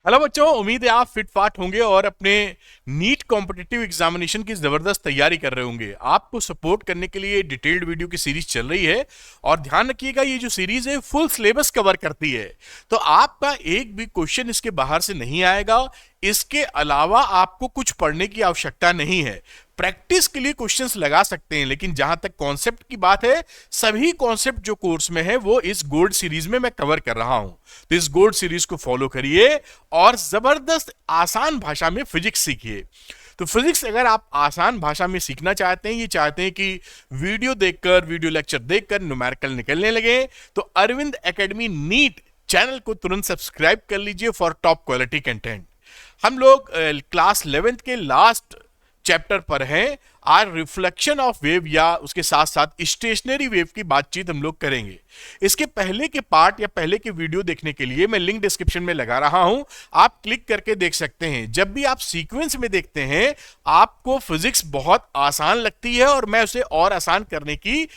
Hello बच्चों, उम्मीद है आप फिट फाट होंगे और अपने नीट कॉम्पिटिटिव एग्जामिनेशन की जबरदस्त तैयारी कर रहे होंगे। आपको सपोर्ट करने के लिए डिटेल्ड वीडियो की सीरीज चल रही है और ध्यान रखिएगा ये जो सीरीज है फुल सिलेबस कवर करती है, तो आपका एक भी क्वेश्चन इसके बाहर से नहीं आएगा। इसके अलावा आपको कुछ पढ़ने की आवश्यकता नहीं है। प्रैक्टिस के लिए क्वेश्चंस लगा सकते हैं, लेकिन जहां तक कॉन्सेप्ट की बात है, सभी कॉन्सेप्ट जो कोर्स में है वो इस गोल्ड सीरीज में मैं कवर कर रहा हूं। तो इस गोल्ड सीरीज को फॉलो करिए और जबरदस्त आसान भाषा में फिजिक्स सीखिए। तो फिजिक्स अगर आप आसान भाषा में सीखना चाहते हैं, ये चाहते हैं कि वीडियो देखकर, वीडियो लेक्चर देखकर न्यूमेरिकल निकलने लगे, तो अरविंद एकेडमी नीट चैनल को तुरंत सब्सक्राइब कर लीजिए फॉर टॉप क्वालिटी कंटेंट। हम लोग क्लास 11th के लास्ट चैप्टर पर हैं। आज रिफ्लेक्शन ऑफ वेव या उसके साथ साथ स्टेशनरी वेव की बातचीत हम लोग करेंगे। इसके पहले के पार्ट या पहले के वीडियो देखने के लिए मैं लिंक डिस्क्रिप्शन में लगा रहा हूं, आप क्लिक करके देख सकते हैं। जब भी आप सीक्वेंस में देखते हैं आपको फिजिक्स बहुत आसान लगती है और मैं उसे और आसान करने की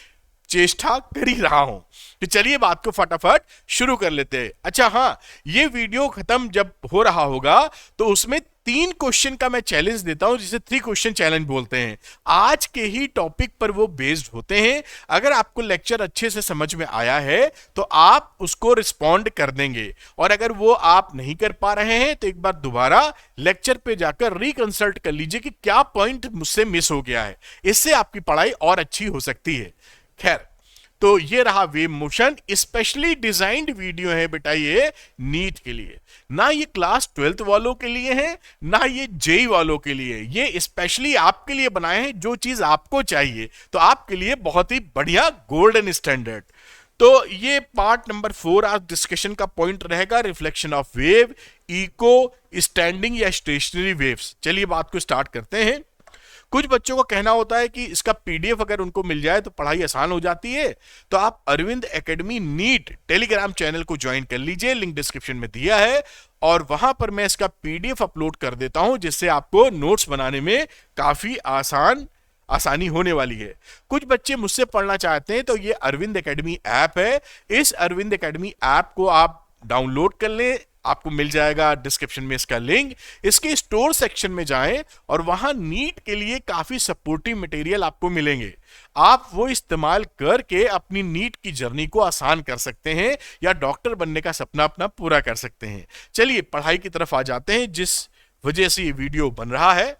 चेष्टा कर ही रहा हूं। तो चलिए बात को फटाफट शुरू कर लेते हैं। अच्छा हाँ, ये वीडियो खत्म जब हो रहा होगा तो उसमें 3 क्वेश्चन का मैं चैलेंज देता हूं, जिसे 3 क्वेश्चन चैलेंज बोलते हैं। आज के ही टॉपिक पर वो बेस्ड होते हैं। अगर आपको लेक्चर अच्छे से समझ में आया है तो आप उसको रिस्पॉन्ड कर देंगे, और अगर वो आप नहीं कर पा रहे हैं तो एक बार दोबारा लेक्चर पे जाकर रिकंसल्ट कर लीजिए कि क्या पॉइंट मुझसे मिस हो गया है। इससे आपकी पढ़ाई और अच्छी हो सकती है। खैर, तो ये रहा wave motion, specially designed video है बेटा ये नीट के लिए। ना ये क्लास 12th वालों के लिए है, ना ये जेई वालों के लिए। ये स्पेशली आपके लिए बनाए हैं, जो चीज आपको चाहिए। तो आपके लिए बहुत ही बढ़िया गोल्डन स्टैंडर्ड। तो ये पार्ट नंबर 4 आज डिस्कशन का पॉइंट रहेगा, reflection of wave, echo, standing या स्टेशनरी वेव्स। चलिए बात को स्टार्ट करते हैं। कुछ बच्चों का कहना होता है कि इसका पीडीएफ अगर उनको मिल जाए तो पढ़ाई आसान हो जाती है। तो आप Arvind academy NEET Telegram channel को ज्वाइन कर लीजिए, लिंक डिस्क्रिप्शन में दिया है, और वहां पर मैं इसका पीडीएफ अपलोड कर देता हूं, जिससे आपको नोट्स बनाने में काफी आसानी होने वाली है। कुछ बच्चे मुझसे पढ़ना चाहते हैं तो ये अरविंद एकेडमी ऐप है। इस अरविंद एकेडमी ऐप को आप डाउनलोड कर लें, आपको मिल जाएगा डिस्क्रिप्शन में इसका लिंक। इसके स्टोर सेक्शन में जाएं और वहां नीट के लिए काफी सपोर्टिव मटेरियल आपको मिलेंगे। आप वो इस्तेमाल करके अपनी नीट की जर्नी को आसान कर सकते हैं या डॉक्टर बनने का सपना अपना पूरा कर सकते हैं। चलिए पढ़ाई की तरफ आ जाते हैं, जिस वजह से ये वीडियो बन रहा है।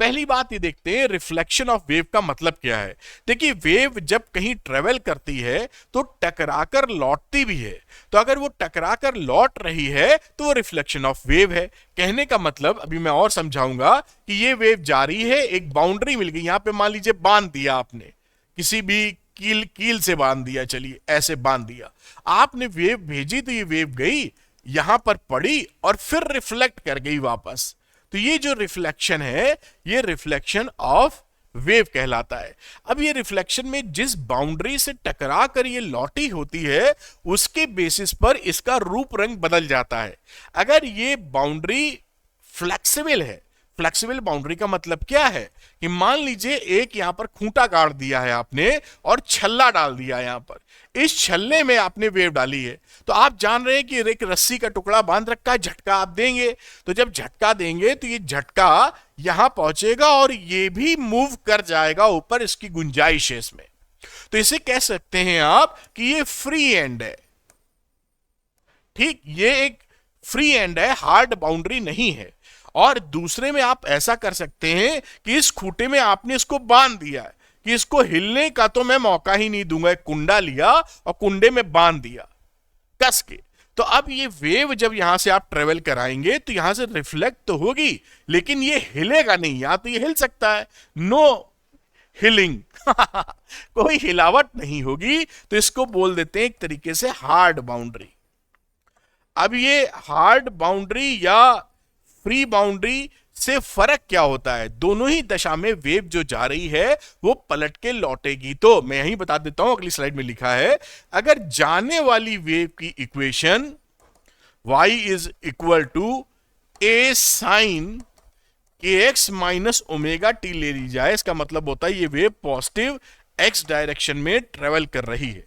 पहली बात ये देखते हैं, रिफ्लेक्शन ऑफ वेव का मतलब क्या है। देखिए, वेव जब कहीं ट्रेवल करती है तो टकराकर लौटती भी है। तो अगर वो टकराकर लौट रही है तो वो रिफ्लेक्शन ऑफ वेव है। कहने का मतलब, अभी मैं और समझाऊंगा, कि ये वेव जा रही है, एक बाउंड्री मिल गई। यहां पे मान लीजिए बांध दिया आपने, किसी भी कील से बांध दिया, चलिए ऐसे बांध दिया, आपने वेव भेजी तो ये वेव गई, यहां पर पड़ी और फिर रिफ्लेक्ट कर गई वापस। तो ये जो रिफ्लेक्शन है, ये रिफ्लेक्शन ऑफ वेव कहलाता है। अब ये रिफ्लेक्शन में जिस बाउंड्री से टकरा कर ये लौटी होती है, उसके बेसिस पर इसका रूप रंग बदल जाता है। अगर ये बाउंड्री फ्लेक्सिबल है, फ्लेक्सिबल बाउंड्री का मतलब क्या है कि मान लीजिए एक यहां पर खूंटा गाड़ दिया है आपने और छल्ला डाल दिया यहां पर, इस छल्ले में आपने वेव डाली है, तो आप जान रहे हैं कि एक रस्सी का टुकड़ा बांध रखा है, झटका आप देंगे, तो जब झटका देंगे तो ये झटका यहां पहुंचेगा और ये भी मूव कर जाएगा ऊपर, इसकी गुंजाइश है इसमें। तो इसे कह सकते हैं आप कि ये फ्री एंड है। ठीक, ये एक फ्री एंड है, हार्ड बाउंड्री नहीं है। और दूसरे में आप ऐसा कर सकते हैं कि इस खूंटे में आपने इसको बांध दिया है कि इसको हिलने का तो मैं मौका ही नहीं दूंगा। एक कुंडा लिया और कुंडे में बांध दिया कस के, तो अब ये वेव जब यहां से आप ट्रेवल कराएंगे तो यहां से रिफ्लेक्ट तो होगी, लेकिन ये हिलेगा नहीं। या तो ये हिल सकता है, नो हिलिंग कोई हिलावट नहीं होगी, तो इसको बोल देते हैं एक तरीके से हार्ड बाउंड्री। अब ये हार्ड बाउंड्री या फ्री बाउंड्री से फर्क क्या होता है? दोनों ही दशा में वेव जो जा रही है वो पलट के लौटेगी। तो मैं यही बता देता हूं, अगली स्लाइड में लिखा है, अगर जाने वाली वेव की equation y is equal to a sine kx minus omega t ले ली जाए, इसका मतलब होता है ये वेव पॉजिटिव x डायरेक्शन में ट्रेवल कर रही है।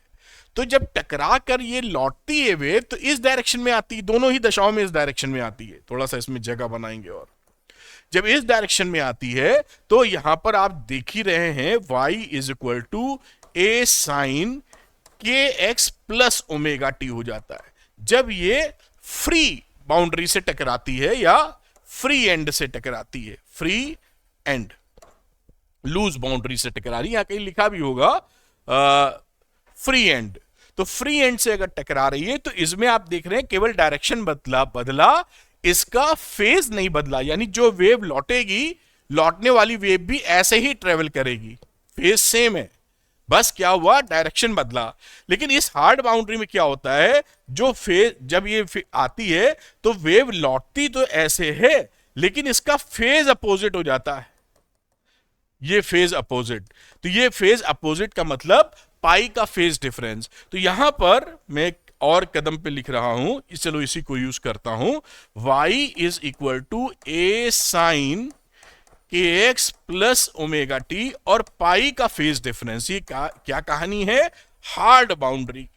तो जब टकरा कर ये लौटती है वेव तो इस डायरेक्शन में आती है, दोनों ही दशाओं में इस डायरेक्शन में आती है। थोड़ा सा इसमें जगह बनाएंगे, और जब इस डायरेक्शन में आती है तो यहां पर आप देख ही रहे हैं y is equal to a sine के एक्स प्लस ओमेगा टी हो जाता है जब ये फ्री बाउंड्री से टकराती है या फ्री एंड से टकराती है। फ्री एंड, लूज बाउंड्री से टकरा रही है, यहां कहीं लिखा भी होगा फ्री एंड। तो फ्री एंड से अगर टकरा रही है तो इसमें आप देख रहे हैं केवल डायरेक्शन बदला, इसका फेज नहीं बदला। यानी जो वेव लौटेगी, लौटने वाली वेव भी ऐसे ही ट्रेवल करेगी, फेज सेम है, बस क्या हुआ, डायरेक्शन बदला। लेकिन इस हार्ड बाउंड्री में क्या होता है, जो फेज जब ये आती है तो वेव लौटती तो ऐसे है लेकिन इसका फेज अपोजिट हो जाता है, ये फेज अपोजिट। तो ये फेज अपोजिट का मतलब पाई का फेज डिफरेंस। तो यहां पर मैं और कदम पे लिख रहा हूं, चलो इसी को यूज करता हूं, y is equal to a sine के एक्स प्लस ओमेगा टी, और पाई का फेज डिफरेंस। ये क्या कहानी है, हार्ड बाउंड्री।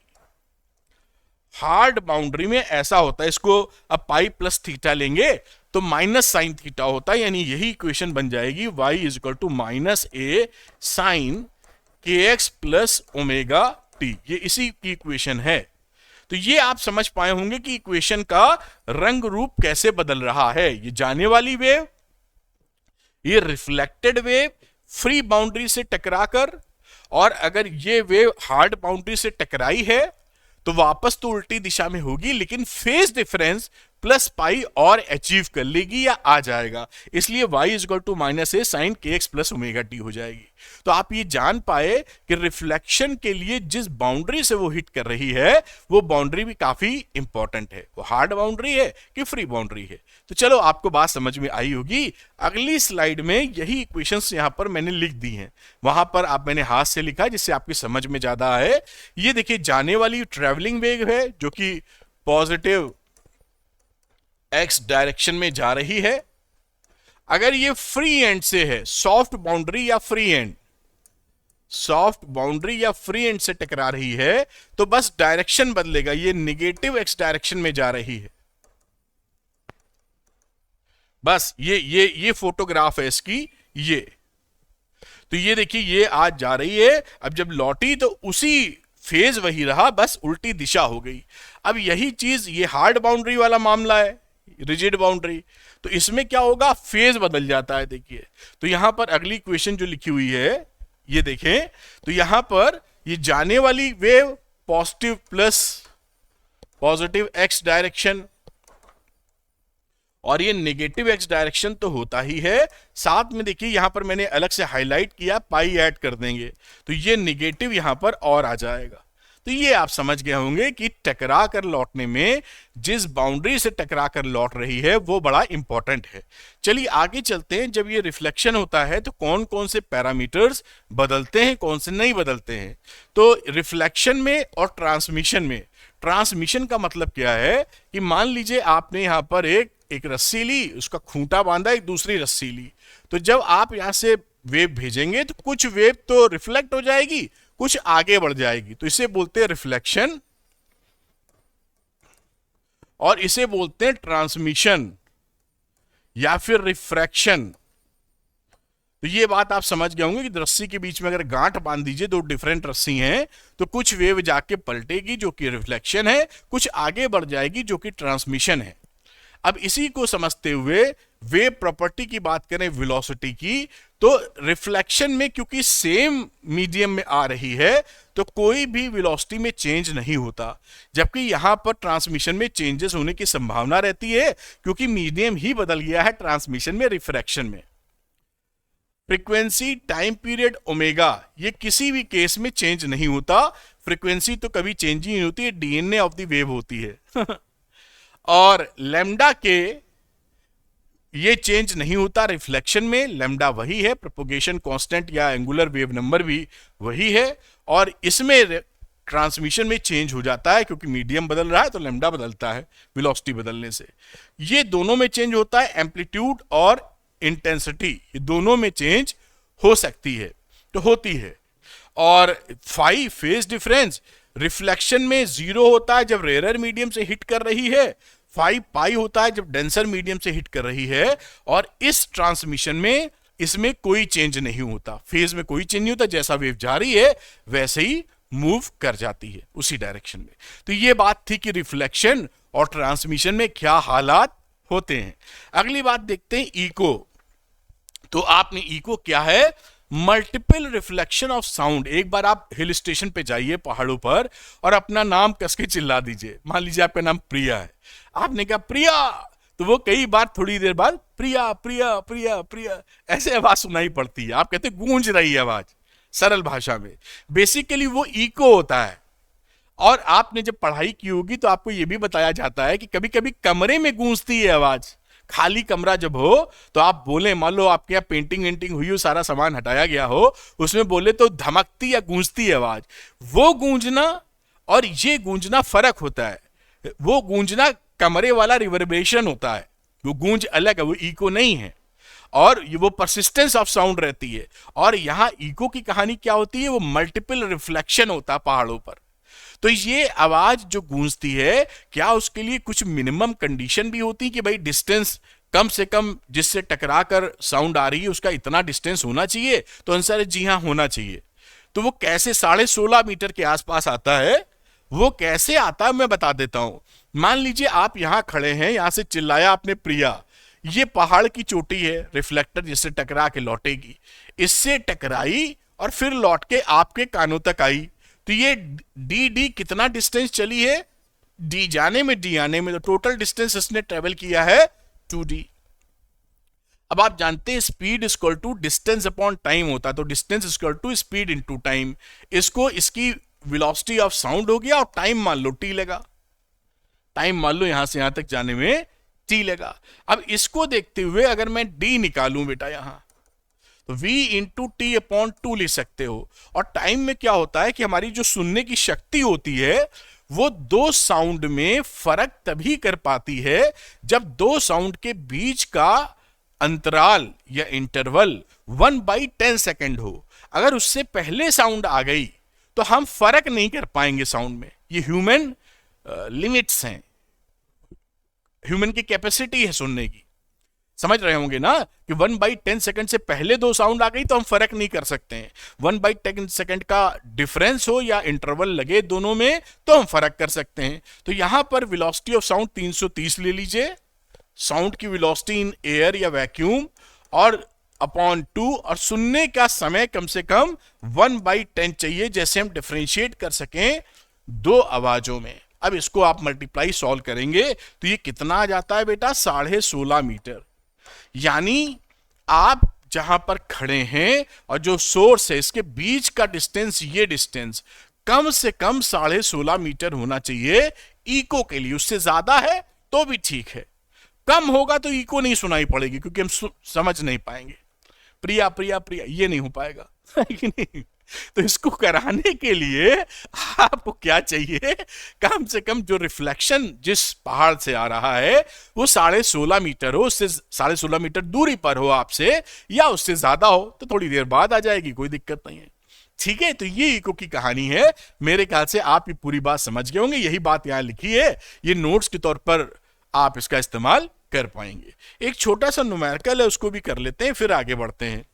हार्ड बाउंड्री में ऐसा होता है, इसको अब पाई प्लस थीटा लेंगे तो माइनस साइन थीटा होता है, यानी यही इक्वेशन बन जाएगी y is equal to minus a sine के एक्स प्लस ओमेगा टी। ये इसी की इक्वेशन है। तो ये आप समझ पाए होंगे कि इक्वेशन का रंग रूप कैसे बदल रहा है। ये जाने वाली वेव, ये रिफ्लेक्टेड वेव फ्री बाउंड्री से टकराकर, और अगर ये वेव हार्ड बाउंड्री से टकराई है तो वापस तो उल्टी दिशा में होगी, लेकिन फेज डिफरेंस प्लस पाई और अचीव कर लेगी या आ जाएगा, इसलिए y is equal to minus a sine के एक्स प्लस ओमेगा टी हो जाएगी। तो आप ये जान पाए कि रिफ्लेक्शन के लिए जिस बाउंड्री से वो हिट कर रही है वो बाउंड्री भी काफी इंपॉर्टेंट है, वो हार्ड बाउंड्री है कि फ्री बाउंड्री है। तो चलो आपको बात समझ में आई होगी। अगली स्लाइड में यही इक्वेशंस यहां पर मैंने लिख दी हैं, वहां पर आप मैंने हाथ से लिखा जिससे आपकी समझ में ज्यादा आए। ये देखिए जाने वाली ट्रेवलिंग वेव है जो कि पॉजिटिव एक्स डायरेक्शन में जा रही है। अगर ये फ्री एंड से है, सॉफ्ट बाउंड्री या फ्री एंड, सॉफ्ट बाउंड्री या फ्री एंड से टकरा रही है तो बस डायरेक्शन बदलेगा, ये निगेटिव एक्स डायरेक्शन में जा रही है। बस ये फोटोग्राफ है इसकी, ये तो ये देखिए ये आज जा रही है, अब जब लौटी तो उसी फेज वही रहा, बस उल्टी दिशा हो गई। अब यही चीज ये हार्ड बाउंड्री वाला मामला है, रिजिड बाउंड्री, तो इसमें क्या होगा, फेज बदल जाता है। देखिए तो यहां पर अगली इक्वेशन जो लिखी हुई है ये देखें, तो यहां पर ये जाने वाली वेव पॉजिटिव एक्स डायरेक्शन, और ये नेगेटिव एक्स डायरेक्शन तो होता ही है, साथ में देखिए यहां पर मैंने अलग से हाईलाइट किया, पाई ऐड कर देंगे तो ये नेगेटिव यहां पर और आ जाएगा। तो ये आप समझ गए होंगे कि टकरा कर लौटने में जिस बाउंड्री से टकरा कर लौट रही है वो बड़ा इंपॉर्टेंट है। चलिए आगे चलते हैं। जब ये रिफ्लेक्शन होता है तो कौन कौन से पैरामीटर्स बदलते हैं, कौन से नहीं बदलते हैं। तो रिफ्लेक्शन में और ट्रांसमिशन में, ट्रांसमिशन का मतलब क्या है कि मान लीजिए आपने यहां पर एक रस्सी ली, उसका खूंटा बांधा, एक दूसरी रस्सी ली, तो जब आप यहां से वेव भेजेंगे तो कुछ वेव तो रिफ्लेक्ट हो जाएगी, कुछ आगे बढ़ जाएगी, तो इसे बोलते हैं रिफ्लेक्शन, और इसे बोलते हैं ट्रांसमिशन या फिर रिफ्रैक्शन। तो ये बात आप समझ गए होंगे कि रस्सी के बीच में अगर गांठ बांध दीजिए, दो डिफरेंट रस्सी हैं, तो कुछ वेव जाके पलटेगी जो कि रिफ्लेक्शन है, कुछ आगे बढ़ जाएगी जो कि ट्रांसमिशन है। अब इसी को समझते हुए वेव प्रॉपर्टी की बात करें वेलोसिटी की, तो रिफ्लेक्शन में क्योंकि सेम मीडियम में आ रही है तो कोई भी वेलोसिटी में चेंज नहीं होता, जबकि यहां पर ट्रांसमिशन में चेंजेस होने की संभावना रहती है क्योंकि मीडियम ही बदल गया है ट्रांसमिशन में, रिफ्रैक्शन में। फ्रीक्वेंसी, टाइम पीरियड, ओमेगा, ये किसी भी केस में चेंज नहीं होता। फ्रीक्वेंसी तो कभी चेंज ही नहीं होती है, डीएनए ऑफ द वेव होती है और लैम्डा के ये चेंज नहीं होता रिफ्लेक्शन में, लैम्डा वही है, प्रोपोगेशन कांस्टेंट या एंगुलर वेव नंबर भी वही है, और इसमें ट्रांसमिशन में चेंज हो जाता है क्योंकि मीडियम बदल रहा है तो लैम्डा बदलता है वेलोसिटी बदलने से। ये दोनों में चेंज होता है, एम्पलीट्यूड और इंटेंसिटी, ये दोनों में चेंज हो सकती है, तो होती है। और फाई फेज डिफरेंस, रिफ्लेक्शन में 0 होता है जब रेयर मीडियम से हिट कर रही है, 5 पाई होता है जब डेंसर मीडियम से हिट कर रही है, और इस ट्रांसमिशन में इसमें कोई चेंज नहीं होता, फेज में कोई चेंज नहीं होता, जैसा वेव जा रही है वैसे ही मूव कर जाती है उसी डायरेक्शन में। तो ये बात थी कि रिफ्लेक्शन और ट्रांसमिशन में क्या हालात होते हैं। अगली बात देखते हैं इको। तो आपने इको क्या है, मल्टीपल रिफ्लेक्शन ऑफ साउंड। एक बार आप हिल स्टेशन पे जाइए पहाड़ों पर और अपना नाम कस के चिल्ला दीजिए। मान लीजिए आपका नाम प्रिया है, आपने कहा प्रिया, तो वो कई बार थोड़ी देर बाद प्रिया प्रिया प्रिया प्रिया ऐसे आवाज सुनाई पड़ती है। आप कहते गूंज रही है आवाज, सरल भाषा में। बेसिकली वो इको होता है। और आपने जब पढ़ाई की होगी तो आपको यह भी बताया जाता है कि कभी कभी कमरे में गूंजती है आवाज। खाली कमरा जब हो तो आप बोले, मान लो आपके यहाँ पेंटिंग वेंटिंग हुई हो, सारा सामान हटाया गया हो, उसमें बोले तो धमकती या गूंजती है आवाज। वो गूंजना और ये गूंजना फर्क होता है। वो गूंजना कमरे वाला रिवर्बरेशन होता है, वो गूंज अलग है, वो इको नहीं है। और वो परसिस्टेंस ऑफ साउंड रहती है। और यहां इको की कहानी क्या होती है, वो मल्टीपल रिफ्लेक्शन होता है पहाड़ों पर। तो ये आवाज जो गूंजती है, क्या उसके लिए कुछ मिनिमम कंडीशन भी होती है कि भाई डिस्टेंस कम से कम जिससे टकरा कर साउंड आ रही है उसका इतना डिस्टेंस होना चाहिए? तो आंसर है जी हाँ, होना चाहिए। तो वो कैसे 16.5 मीटर के आसपास आता है, वो कैसे आता है मैं बता देता हूं। मान लीजिए आप यहां खड़े हैं, यहां से चिल्लाया आपने प्रिया, ये पहाड़ की चोटी है, रिफ्लेक्टर जिससे टकरा के लौटेगी, इससे टकराई और फिर लौट के आपके कानों तक आई। तो ये डी डी कितना डिस्टेंस चली है, डी जाने में डी आने में, तो टोटल डिस्टेंस इसने ट्रेवल किया है 2d। अब आप जानते हैं speed equal to distance upon time होता है, तो distance equal to speed into time. इसको इसकी वेलोसिटी ऑफ साउंड हो गया और टाइम मान लो t लगा, टाइम मान लो यहां से यहां तक जाने में t लगा। अब इसको देखते हुए अगर मैं d निकालूं बेटा यहां, तो v इंटू टी अपॉन 2 लिख सकते हो। और टाइम में क्या होता है कि हमारी जो सुनने की शक्ति होती है वो दो साउंड में फर्क तभी कर पाती है जब दो साउंड के बीच का अंतराल या इंटरवल 1/10 सेकेंड हो। अगर उससे पहले साउंड आ गई तो हम फर्क नहीं कर पाएंगे साउंड में। ये ह्यूमन लिमिट्स हैं, ह्यूमन की कैपेसिटी है सुनने की। समझ रहे होंगे ना कि 1/10 सेकंड से पहले दो साउंड आ गई तो हम फर्क नहीं कर सकते हैं। 1/10 सेकंड का डिफरेंस हो या इंटरवल लगे दोनों में तो हम फर्क कर सकते हैं। तो यहां पर वेलोसिटी ऑफ साउंड 330 ले लीजिए, साउंड की वेलोसिटी इन एयर या वैक्यूम, और अपॉन 2, और सुनने का समय कम से कम 1/10 चाहिए जैसे हम डिफरेंशिएट कर सकें दो आवाजों में। अब इसको आप मल्टीप्लाई सॉल्व करेंगे तो ये कितना आ जाता है बेटा, 16.5 मीटर। यानी आप जहां पर खड़े हैं और जो सोर्स है इसके बीच का डिस्टेंस, ये डिस्टेंस कम से कम 16.5 मीटर होना चाहिए इको के लिए। उससे ज्यादा है तो भी ठीक है, कम होगा तो इको नहीं सुनाई पड़ेगी क्योंकि हम समझ नहीं पाएंगे। प्रिया प्रिया प्रिया ये नहीं हो पाएगा कि नहीं। तो इसको कराने के लिए आपको क्या चाहिए, कम से कम जो रिफ्लेक्शन जिस पहाड़ से आ रहा है वो 16.5 मीटर हो, उससे 16.5 मीटर दूरी पर हो आपसे, या उससे ज्यादा हो तो थोड़ी देर बाद आ जाएगी, कोई दिक्कत नहीं है। ठीक है, तो ये इको की कहानी है। मेरे ख्याल से आप ये पूरी बात समझ गए होंगे, यही बात यहां लिखी है, ये नोट्स के तौर पर आप इसका इस्तेमाल कर पाएंगे। एक छोटा सा न्यूमेरिकल है, उसको भी कर लेते हैं फिर आगे बढ़ते हैं।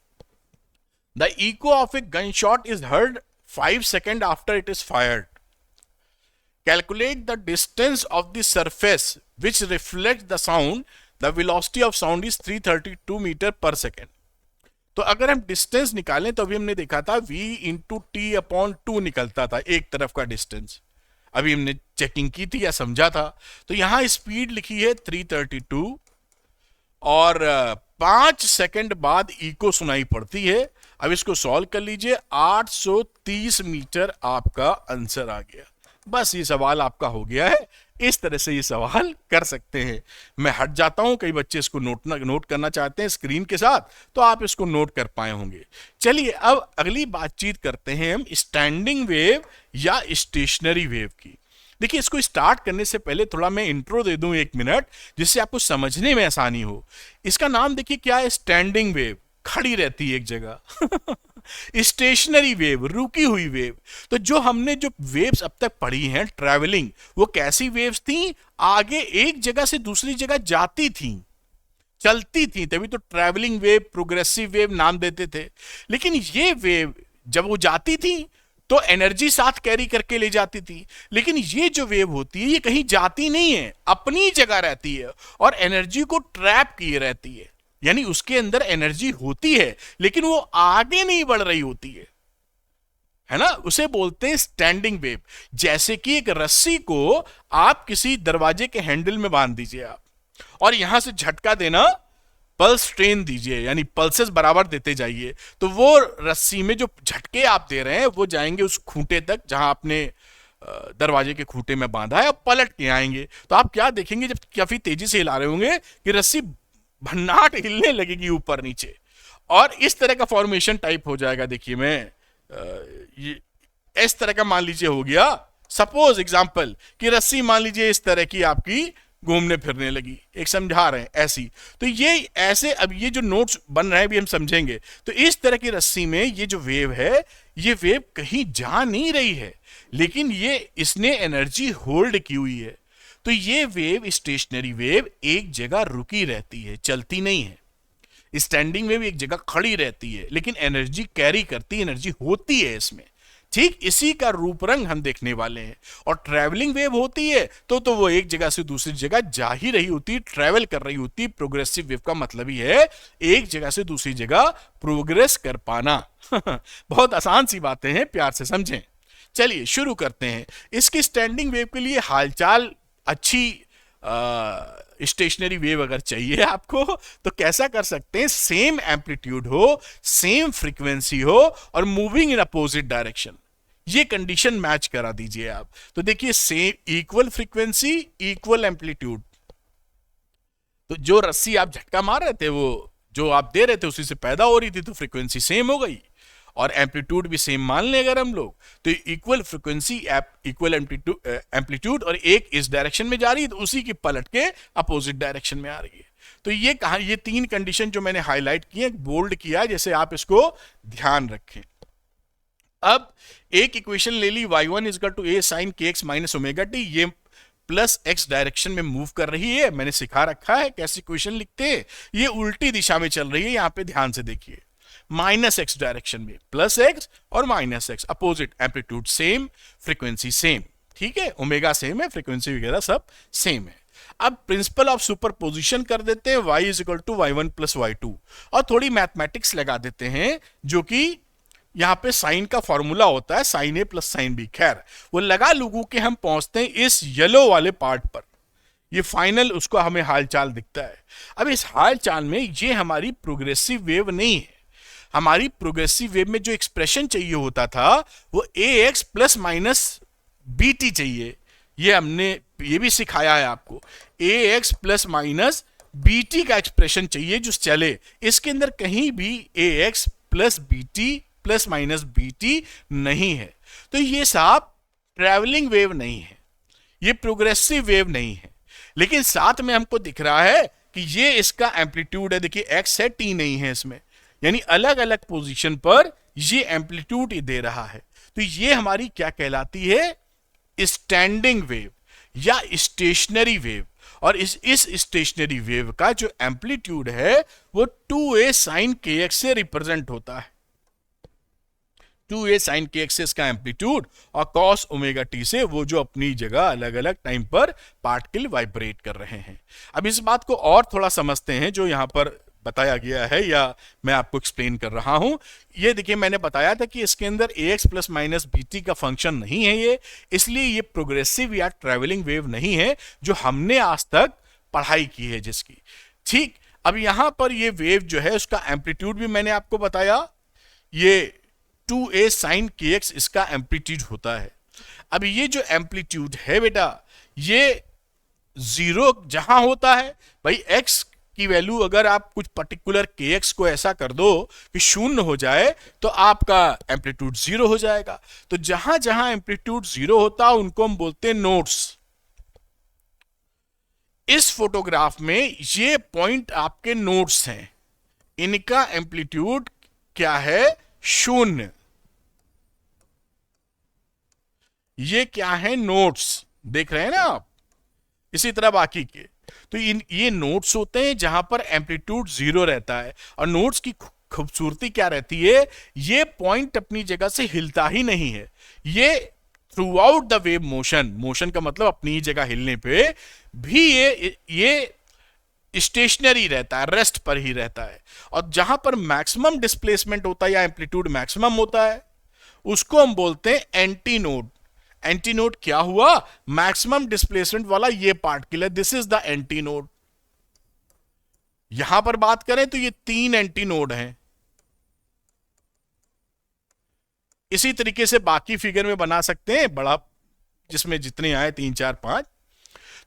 The echo of a gunshot is heard 5 seconds after it is fired. Calculate the distance of the surface which reflects the sound. The velocity of sound is 332 meter per second. तो अगर हम डिस्टेंस निकालें तो अभी हमने देखा था v into T upon 2 निकलता था एक तरफ का डिस्टेंस, अभी हमने चेकिंग की थी या समझा था। तो यहां स्पीड लिखी है 332 और 5 सेकंड बाद इको सुनाई पड़ती है। अब इसको सॉल्व कर लीजिए, 830 मीटर आपका आंसर आ गया। बस ये सवाल आपका हो गया है। इस तरह से ये सवाल कर सकते हैं। मैं हट जाता हूं, कई बच्चे इसको नोट करना चाहते हैं स्क्रीन के साथ, तो आप इसको नोट कर पाए होंगे। चलिए अब अगली बातचीत करते हैं हम स्टैंडिंग वेव या स्टेशनरी वेव की। देखिए, इसको स्टार्ट करने से पहले थोड़ा मैं इंट्रो दे दूं 1 मिनट, जिससे आपको समझने में आसानी हो। इसका नाम देखिए क्या है, स्टैंडिंग वेव, खड़ी रहती है एक जगह स्टेशनरी वेव, रुकी हुई वेव। तो जो हमने जो वेव्स अब तक पढ़ी हैं ट्रैवलिंग, वो कैसी वेव्स थी? आगे एक जगह से दूसरी जगह जाती थी, चलती थी, तभी तो ट्रैवलिंग वेव, प्रोग्रेसिव वेव नाम देते थे। लेकिन ये वेव जब वो जाती थी तो एनर्जी साथ कैरी करके ले जाती थी, लेकिन ये जो वेव होती है ये कहीं जाती नहीं है, अपनी जगह रहती है और एनर्जी को ट्रैप किए रहती है। यानी उसके अंदर एनर्जी होती है लेकिन वो आगे नहीं बढ़ रही होती है ना। उसे बोलते हैं स्टैंडिंग वेव। जैसे कि एक रस्सी को आप किसी दरवाजे के हैंडल में बांध दीजिए आप, और यहां से झटका देना, पल्स ट्रेन दीजिए, यानी पल्सेस बराबर देते जाइए, तो वो रस्सी में जो झटके आप दे रहे हैं वो जाएंगे उस खूंटे तक जहां आपने दरवाजे के खूंटे में बांधा है, और पलट के आएंगे। तो आप क्या देखेंगे, जब काफी तेजी से हिला रहे होंगे कि रस्सी भन्नाट हिलने लगेगी ऊपर नीचे, और इस तरह का फॉर्मेशन टाइप हो जाएगा। देखिए मैं ये इस तरह का मान लीजिए हो गया, सपोज एग्जांपल कि रस्सी मान लीजिए इस तरह की आपकी घूमने फिरने लगी, एक समझा रहे हैं ऐसी। तो ये ऐसे, अब ये जो नोट्स बन रहे हैं भी हम समझेंगे। तो इस तरह की रस्सी में ये जो वेव है, ये वेव कहीं जा नहीं रही है, लेकिन ये इसने एनर्जी होल्ड की हुई है। तो ये वेव, स्टेशनरी वेव, एक जगह रुकी रहती है, चलती नहीं है। स्टैंडिंग वेव एक जगह खड़ी रहती है लेकिन एनर्जी कैरी करती, एनर्जी होती है इसमें। ठीक इसी का रूप रंग हम देखने वाले हैं। और ट्रैवलिंग वेव होती है तो वो एक जगह से दूसरी जगह जा ही रही होती, ट्रैवल कर रही होती। प्रोग्रेसिव वेव का मतलब ही है एक जगह से दूसरी जगह प्रोग्रेस कर पाना। बहुत आसान सी बातें हैं, प्यार से समझें। चलिए शुरू करते हैं। इसकी स्टैंडिंग वेव के लिए हालचाल अच्छी स्टेशनरी वेव अगर चाहिए आपको तो कैसा कर सकते हैं, सेम एम्पलीट्यूड हो, सेम फ्रीक्वेंसी हो और मूविंग इन अपोजिट डायरेक्शन, ये कंडीशन मैच करा दीजिए आप। तो देखिए same, equal frequency, equal amplitude. तो जो रस्सी आप झटका मार रहे थे, वो जो आप दे रहे थे उसी से पैदा हो रही थी, तो फ्रीक्वेंसी सेम हो गई और एम्पलीट्यूड भी सेम मान लें अगर हम लोग, तो इक्वल फ्रीक्वेंसी, इक्वल एम्पलीट्यूड, और एक इस डायरेक्शन में जा रही है तो उसी की पलट के अपोजिट डायरेक्शन में आ रही है। तो ये कहा, ये तीन कंडीशन जो मैंने हाईलाइट किए, बोल्ड किया, जैसे आप इसको ध्यान रखें। अब एक इक्वेशन ले ली, y1 is two a sin kx minus omega T, ये प्लस x डायरेक्शन में मूव कर रही है। मैंने सिखा रखा है कैसे इक्वेशन लिखते हैं। ये उल्टी दिशा में चल रही है, यहां पे ध्यान से देखिए, माइनस एक्स डायरेक्शन में, प्लस एक्स और minus x, opposite, amplitude same, frequency same. ठीक है, ओमेगा सेम है, फ्रीक्वेंसी वगैरह सब सेम है। अब प्रिंसिपल ऑफ सुपरपोजिशन कर देते हैं, y is equal to y1 plus y2, और थोड़ी मैथमेटिक्स लगा देते हैं, जो कि यहां पे साइन का फॉर्मूला होता है, साइन ए प्लस साइन बी। खैर वो लगा लूगू के हम पहुंचते हैं इस येलो वाले पार्ट पर। ये फाइनल उसको हमें हालचाल दिखता है। अब इस हालचाल में ये हमारी प्रोग्रेसिव वेव नहीं है। हमारी प्रोग्रेसिव वेव में जो एक्सप्रेशन चाहिए होता था वो A X plus minus B T चाहिए। ये हमने ये भी सिखाया है आपको, A X plus minus B T का एक्सप्रेशन चाहिए जो चले। इसके अंदर कहीं भी A X plus B T plus minus B T नहीं है। तो ये साहब ट्रैवलिंग वेव नहीं है, ये प्रोग्रेसिव वेव नहीं है। लेकिन साथ में हमको दिख रहा है कि ये इसका एम्पलीट्यूड है, देखिए एक्स है, टी नहीं है इसमें, यानी अलग अलग पोजीशन पर ये एम्पलीट्यूड दे रहा है। तो ये हमारी क्या कहलाती है, स्टैंडिंग वेव या स्टेशनरी वेव। और इस स्टेशनरी वेव का जो एम्पलीट्यूड है वो 2a sin kx से रिप्रेजेंट होता है। 2a sin kx इसका एम्पलीट्यूड, और cos ओमेगा टी से वो जो अपनी जगह अलग अलग टाइम पर पार्टिकल वाइब्रेट कर रहे हैं। अब इस बात को और थोड़ा समझते हैं जो यहां पर बताया गया है या मैं आपको एक्सप्लेन कर रहा हूं। ये देखिए मैंने बताया था कि इसके अंदर ax प्लस माइनस बी का फंक्शन नहीं है ये, इसलिए ये प्रोग्रेसिव या ट्रैवलिंग वेव नहीं है जो हमने आज तक पढ़ाई की है जिसकी। ठीक, अब यहां पर ये वेव जो है उसका एम्पलीट्यूड भी मैंने आपको बताया, ये 2a sin kx इसका एम्पलीट्यूड होता है। अब ये जो एम्पलीट्यूड है बेटा, ये जीरो जहां होता है भाई, x की वैल्यू अगर आप कुछ पर्टिकुलर kx को ऐसा कर दो कि शून्य हो जाए तो आपका एम्पलीट्यूड जीरो हो जाएगा। तो जहां जहां एम्पलीट्यूड जीरो होता है उनको हम बोलते हैं नोड्स। इस फोटोग्राफ में ये पॉइंट आपके नोड्स हैं, इनका एम्पलीट्यूड क्या है, शून्य। ये क्या है? नोड्स। देख रहे हैं ना आप? इसी तरह बाकी के, तो ये नोड्स होते हैं जहां पर एम्पलीट्यूड 0 रहता है। और नोड्स की खूबसूरती क्या रहती है? ये पॉइंट अपनी जगह से हिलता ही नहीं है। ये through out the wave motion, motion का मतलब अपनी ही जगह हिलने पे भी ये स्टेशनरी रहता है, रेस्ट पर ही रहता है। और जहां पर मैक्सिमम डिस्प्लेसमेंट होता है या एम्पलीट्यूड मैक्सिमम होता है, उसको हम बोलते हैं एंटी नोड। एंटी नोड क्या हुआ? मैक्सिमम डिस्प्लेसमेंट वाला ये पार्टिकल है, this is the anti node. यहां पर बात करें तो ये 3 एंटी नोड हैं। इसी तरीके से बाकी फिगर में बना सकते हैं, बड़ा जिसमें जितने आए 3 4 5।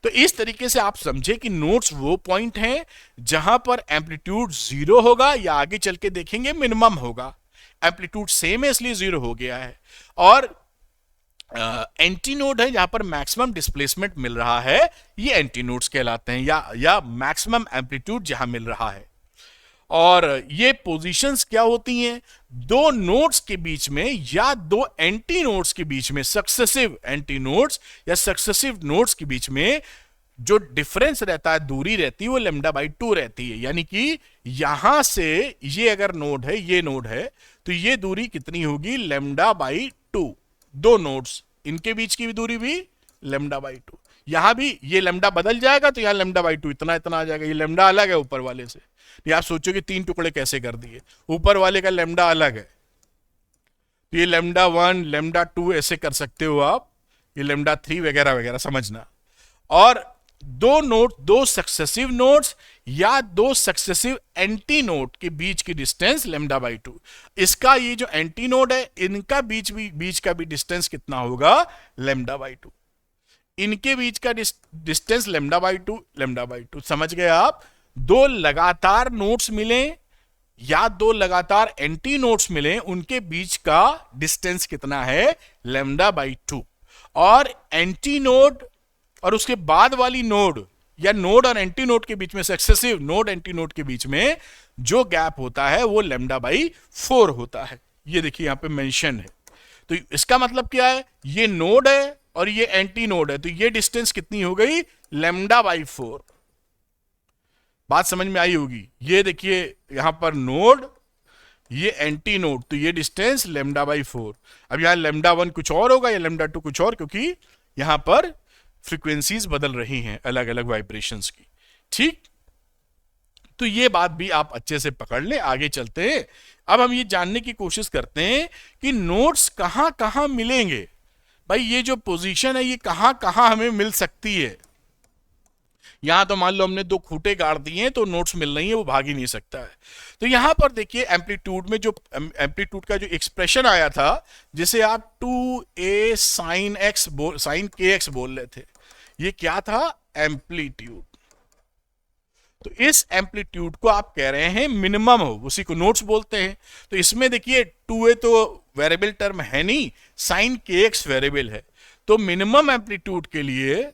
तो इस तरीके से आप समझे कि नोड्स वो पॉइंट हैं जहां पर एम्पलीट्यूड 0 होगा, या आगे चल के देखेंगे मिनिमम होगा। एम्पलीट्यूड सेम है इसलिए 0 हो गया है। और एंटी नोड है जहां पर मैक्सिमम डिस्प्लेसमेंट मिल रहा है, ये एंटी नोड्स कहलाते हैं, या मैक्सिमम एम्पलीट्यूड जहां मिल रहा है। और ये पोजीशंस क्या होती हैं? दो नोड्स के बीच में या दो एंटी नोड्स के बीच में, सक्सेसिव एंटी नोड्स या सक्सेसिव नोड्स के बीच में जो डिफरेंस रहता है, दूरी रहती है, वो λ/2 रहती है। यानी कि यहां से ये अगर नोड है, ये नोड है, तो ये दूरी कितनी होगी? λ/2। दो नोड्स, इनके बीच की भी दूरी भी λ/2। यहां भी ये लैम्डा बदल जाएगा तो यहां λ/2 इतना इतना आ जाएगा। ये लैम्डा अलग है ऊपर वाले से। ये आप सोचो कि 3 टुकड़े कैसे कर दिए, ऊपर वाले का लैम्डा अलग है, तो ये λ1 λ2 ऐसे कर सकते हो आप, ये λ3 वगैरह वगैरह, समझना। और दो नोड, दो सक्सेसिव नोड्स या दो सक्सेसिव एंटी नोड के बीच की डिस्टेंस λ/2। इसका ये जो एंटी नोड है, इनका बीच का भी डिस्टेंस कितना होगा? λ/2। इनके बीच का डिस्टेंस λ/2। समझ गए आप? दो लगातार नोड्स मिले या दो लगातार एंटी नोड्स मिले, उनके बीच का डिस्टेंस कितना है? λ/2। और एंटी नोड और उसके बाद वाली नोड, या नोड और एंटी नोड के बीच में, सक्सेसिव नोड एंटी नोड के बीच में जो गैप होता है वो λ/4 होता है। ये देखिए यहां पे मेंशन है। तो इसका मतलब क्या है? ये नोड है और ये एंटी नोड है, तो ये डिस्टेंस कितनी हो गई? λ/4। बात समझ में आई होगी? ये देखिए यहां पर नोड, ये एंटी नोड, तो ये डिस्टेंस λ/4। अब यहां λ1 कुछ और होगा या λ2 कुछ और, क्योंकि यहां पर फ्रीक्वेंसीज बदल रही हैं अलग अलग वाइब्रेशंस की। ठीक, तो ये बात भी आप अच्छे से पकड़ लें। आगे चलते हैं। अब हम ये जानने की कोशिश करते हैं कि नोड्स कहां कहां मिलेंगे। भाई ये जो पोजीशन है, ये कहां कहां हमें मिल सकती है। यहां तो मान लो हमने दो खूंटे गाड़ दिए हैं, तो नोड्स मिल रही है, वो भाग ही नहीं सकता है। तो यहां पर देखिए एम्पलीट्यूड में, जो एम्पलीट्यूड का जो एक्सप्रेशन आया था, जिसे आप 2a sin kx बोल रहे थे, ये क्या था? एम्पलीट्यूड। तो इस एम्पलीट्यूड को आप कह रहे हैं मिनिमम हो, उसी को नोड्स बोलते हैं। तो इसमें देखिए 2a तो वेरिएबल टर्म है नहीं, sin kx वेरिएबल है। तो मिनिमम एम्पलीट्यूड के लिए,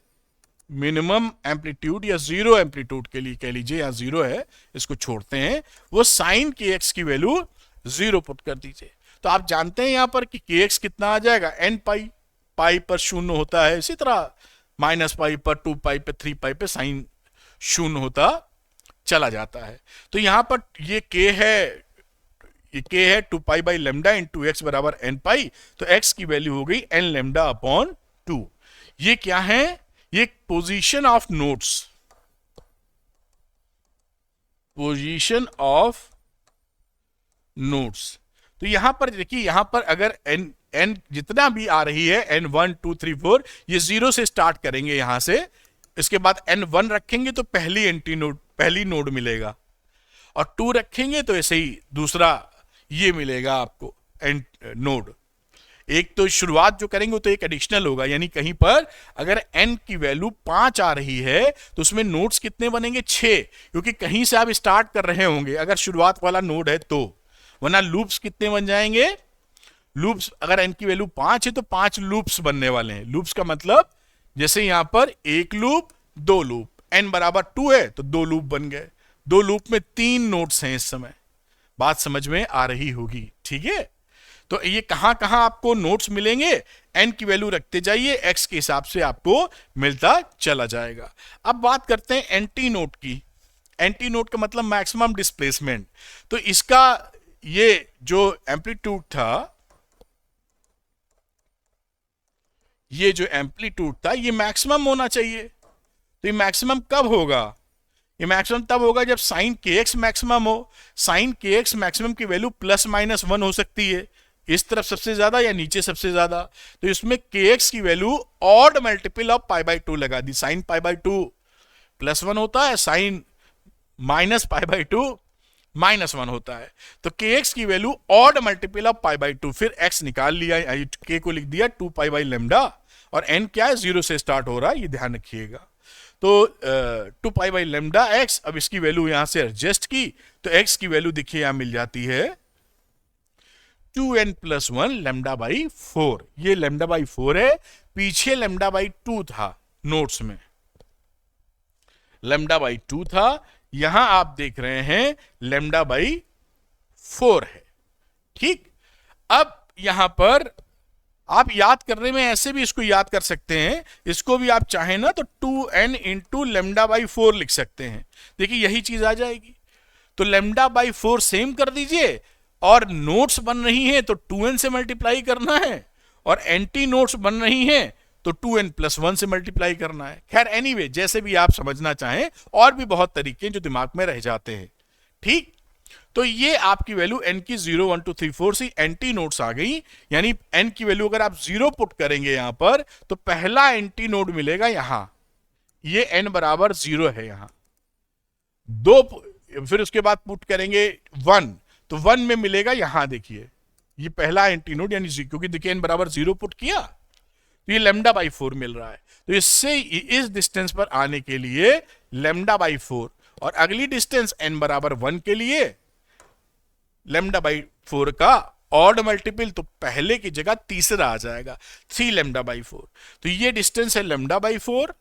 मिनिमम एम्पलीट्यूड या जीरो एम्पलीट्यूड के लिए कह लीजिए, या जीरो है, इसको छोड़ते हैं, वो sin kx की वैल्यू 0 पुट कर दीजिए। तो आप जानते हैं यहां पर कि kx कितना आ जाएगा? n पाई, पाई पर शून्य होता है, इसी तरह -पाई पर, 2 पाई पे, 3 पाई पे साइन शून्य होता चला जाता है। तो यहां पर ये k है 2 pi by lambda into x बराबर n पाई। तो x की वैल्यू हो गई n λ/2। ये क्या है? ये position of nodes, position of nodes. तो यहां पर देखिए, यहां पर अगर n जितना भी आ रही है, n1 2 3 4, ये 0 से स्टार्ट करेंगे यहां से, इसके बाद n1 रखेंगे तो पहली नोड मिलेगा, और 2 रखेंगे तो ऐसे ही दूसरा ये मिलेगा आपको नोड। एक तो शुरुआत जो करेंगे तो एक एडिशनल होगा, यानी कहीं पर अगर n की वैल्यू 5 आ रही है तो उसमें नोड्स कितने बनेंगे? 6, क्योंकि कहीं से आप स्टार्ट कर रहे होंगे अगर शुरुआत वाला नोड है तो। वरना लूप्स कितने बन जाएंगे? लूप्स अगर n की वैल्यू 5 है तो 5 लूप्स बनने वाले हैं। लूप्स का मतलब जैसे यहां पर एक लूप, दो लूप, n बराबर 2 है तो 2 लूप बन गए। 2 लूप में 3 नोड्स हैं इस समय। बात समझ में आ रही होगी, ठीक है? तो ये कहां कहां आपको नोट्स मिलेंगे, एन की वैल्यू रखते जाइए, एक्स के हिसाब से आपको मिलता चला जाएगा। अब बात करते हैं एंटी नोट की। एंटी नोट का मतलब मैक्सिमम डिस्प्लेसमेंट। तो इसका ये जो एम्पलीट्यूड था, ये मैक्सिमम होना चाहिए। तो ये मैक्सिमम कब होगा? ये मैक्सिमम तब होगा जब साइन के एक्स मैक्सिमम हो। साइन के एक्स मैक्सिमम की वैल्यू +-1 हो सकती है, इस तरफ सबसे ज्यादा या नीचे सबसे ज्यादा। तो इसमें के एक्स की वैल्यू ऑड मल्टीपल ऑफ π/2 लगा दी। साइन π/2 +1 होता है, साइन -π/2 -1 होता है। तो के एक्स की वैल्यू ऑड मल्टीपल ऑफ π/2, फिर एक्स निकाल लिया, के को लिख दिया 2π/λ, और एन क्या है, 0 से स्टार्ट हो रहा है, ये ध्यान रखिएगा। तो 2π/λ एक्स, अब इसकी वैल्यू यहां से एडजस्ट की तो एक्स की वैल्यू देखिए यहां मिल जाती है 2n+1 λ/4। ये λ/4 है, पीछे λ/2 था नोट्स में, λ/2 था, यहां आप देख रहे हैं λ/4 है। ठीक, अब यहां पर आप याद करने में ऐसे भी इसको याद कर सकते हैं, इसको भी आप चाहें ना तो 2n × λ/4 लिख सकते हैं। देखिए यही चीज आ जाएगी। तो λ/4 सेम कर दीजिए, और नोट्स बन रही हैं तो 2n से मल्टीप्लाई करना है, और एंटी नोट्स बन रही हैं तो 2n+1 से मल्टीप्लाई करना है। खैर एनीवे, जैसे भी आप समझना चाहें, और भी बहुत तरीके जो दिमाग में रह जाते हैं। ठीक, तो ये आपकी वैल्यू n की 0 1 2 3 4 सी एंटी नोड्स आ गई। यानी n की वैल्यू अगर आप 0 पुट करेंगे यहां पर, तो पहला एंटी नोड मिलेगा यहां, ये n बराबर 0 है यहां। फिर उसके बाद पुट करेंगे 1, तो 1 में मिलेगा यहां, देखिए ये पहला एंटी नोड, यानी क्योंकि देखिए n बराबर 0 पुट किया तो ये λ/4 मिल रहा है। तो इससे इस डिस्टेंस पर आने के लिए λ/4, और अगली डिस्टेंस n बराबर 1 के लिए λ/4 का ऑड मल्टीपल, तो पहले की जगह तीसरा आ जाएगा 3 λ/4। तो ये डिस्टेंस है λ/4,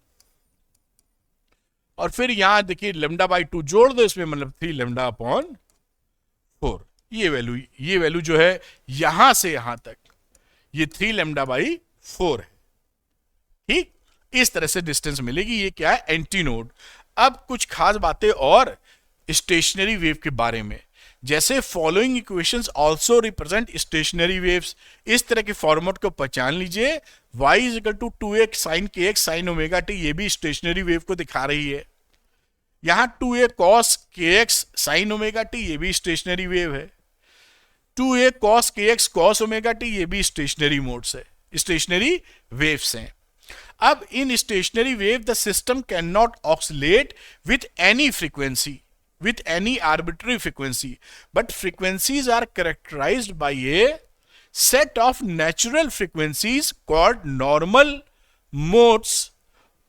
और फिर यहां देखिए λ/2 जोड़ दो इसमें, मतलब 3 λ/4। ये वैल्यू जो है यहां से यहां तक, ये 3 λ/4 है। ठीक, इस तरह से डिस्टेंस मिलेगी। ये क्या है, एंटी नोड। अब कुछ खास बातें और स्टेशनरी वेव के बारे में, जैसे following equations also represent stationery waves. इस तरह के फॉर्मेट को पहचान लीजिए। y = 2a sin kx sin ωt, ये भी स्टेशनरी वेव को दिखा रही है। यहां 2a cos kx sin ωt, ये भी स्टेशनरी वेव है। 2a cos kx cos ωt, ये भी स्टेशनरी मोड्स है, स्टेशनरी वेव्स हैं। अब इन stationary wave the system can not oscillate with any frequency, with any arbitrary frequency, but frequencies are characterized by a set of natural frequencies called normal modes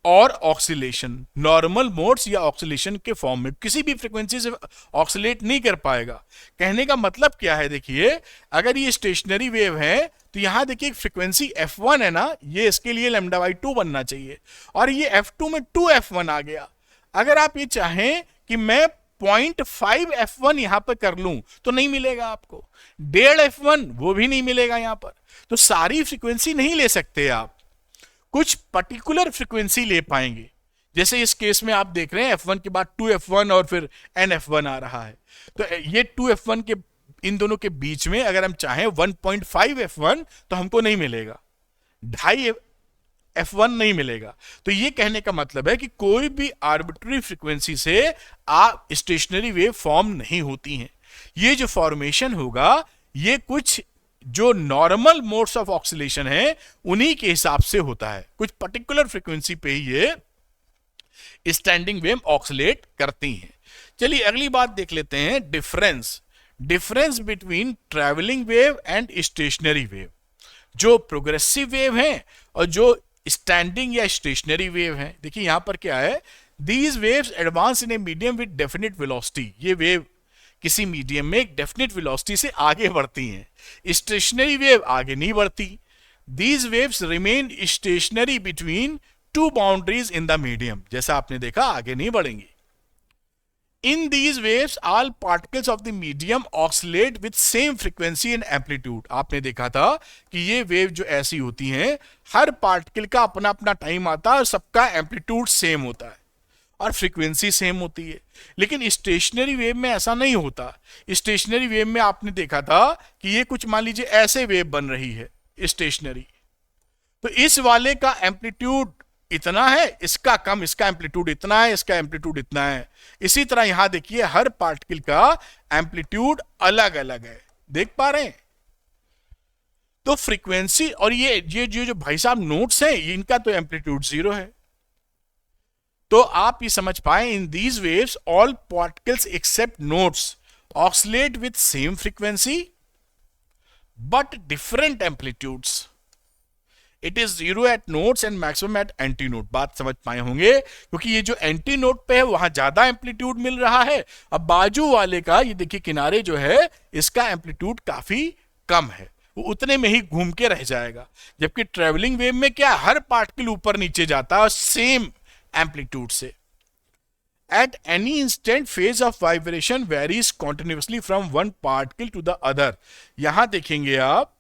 और oscillation. Normal modes या oscillation के form में किसी भी frequency से oxalate नहीं कर पाएगा। कहने का मतलब क्या है, देखिए अगर ये स्टेशनरी वेव है तो यहां देखिए फ्रीक्वेंसी f1 है ना, ये इसके लिए λ/2 बनना चाहिए, और ये f2 में 2f1 आ गया। अगर आप ये चाहें कि मैं 0.5 f1 यहां पर कर लूं तो नहीं मिलेगा आपको, 1.5 f1 वो भी नहीं मिलेगा यहां पर। तो सारी फ्रीक्वेंसी नहीं ले सकते आप, कुछ पर्टिकुलर फ्रीक्वेंसी ले पाएंगे। जैसे इस केस में आप देख रहे हैं f1 के बाद 2f1 और फिर nf1 आ रहा है। तो ये 2f1 के इन दोनों के बीच में अगर हम चाहें 1.5 f1 तो हमको नहीं मिलेगा, 2.5 f1 नहीं मिलेगा। तो ये कहने का मतलब है कि कोई भी आर्बिट्ररी फ्रीक्वेंसी से आप स्टेशनरी वेव फॉर्म नहीं होती हैं। ये जो फॉर्मेशन होगा ये कुछ जो नॉर्मल मोड्स ऑफ ऑक्सीलेशन है उन्हीं के हिसाब से होता है, कुछ पर्टिकुलर फ्रीक्वेंसी पे ही ये स्टैंडिंग वेव ऑक्सीलेट करती हैं। चलिए अगली बात देख लेते हैं, difference between travelling wave and stationary wave. जो प्रोग्रेसिव वेव है और जो स्टैंडिंग या स्टेशनरी वेव है, देखिए यहां पर क्या है, these waves advance in a medium with definite velocity. ये वेव किसी मीडियम में एक डेफिनेट वेलोसिटी से आगे बढ़ती हैं। स्टेशनरी वेव आगे नहीं बढ़ती। These waves remain stationery between two boundaries in the medium, जैसा आपने देखा आगे नहीं बढ़ेंगी। इन these waves all particles of the medium oxalate with same frequency and amplitude. आपने देखा था कि ये वेव जो ऐसी होती हैं, हर पार्टिकल का अपना अपना टाइम आता है और सबका एम्पलीट्यूड सेम होता है और फ्रीक्वेंसी सेम होती है। लेकिन स्टेशनरी वेव में ऐसा नहीं होता। स्टेशनरी वेव में आपने देखा था कि ये कुछ मान लीजिए ऐसे वेव बन रही है स्टेशनरी, तो इस वाले का एम्पलीट्यूड इतना है, इसका कम, इसका एम्पलीट्यूड इतना है, इसका एम्पलीट्यूड इतना है। इसी तरह यहां देखिए हर पार्टिकल का एम्पलीट्यूड अलग अलग है, देख पा रहे हैं। तो फ्रीक्वेंसी और ये जो भाई साहब नोट्स हैं, इनका तो एम्पलीट्यूड 0 है। तो आप ये समझ पाए, in these waves all particles except nodes oscillate with same frequency but different amplitudes. It is 0 at nodes and maximum at antinode. बात समझ पाए होंगे, क्योंकि ये जो एंटी नोट पे है वहां ज्यादा एम्पलीट्यूड मिल रहा है। अब बाजू वाले का ये देखिए किनारे जो है, इसका एम्पलीट्यूड काफी कम है, वो उतने में ही घूम के रह जाएगा। जबकि ट्रेवलिंग वेव में क्या, हर पार्टिकल ऊपर नीचे जाता है सेम एम्पलीट्यूड से। At any instant phase of vibration varies continuously from one particle to the other. यहां देखेंगे आप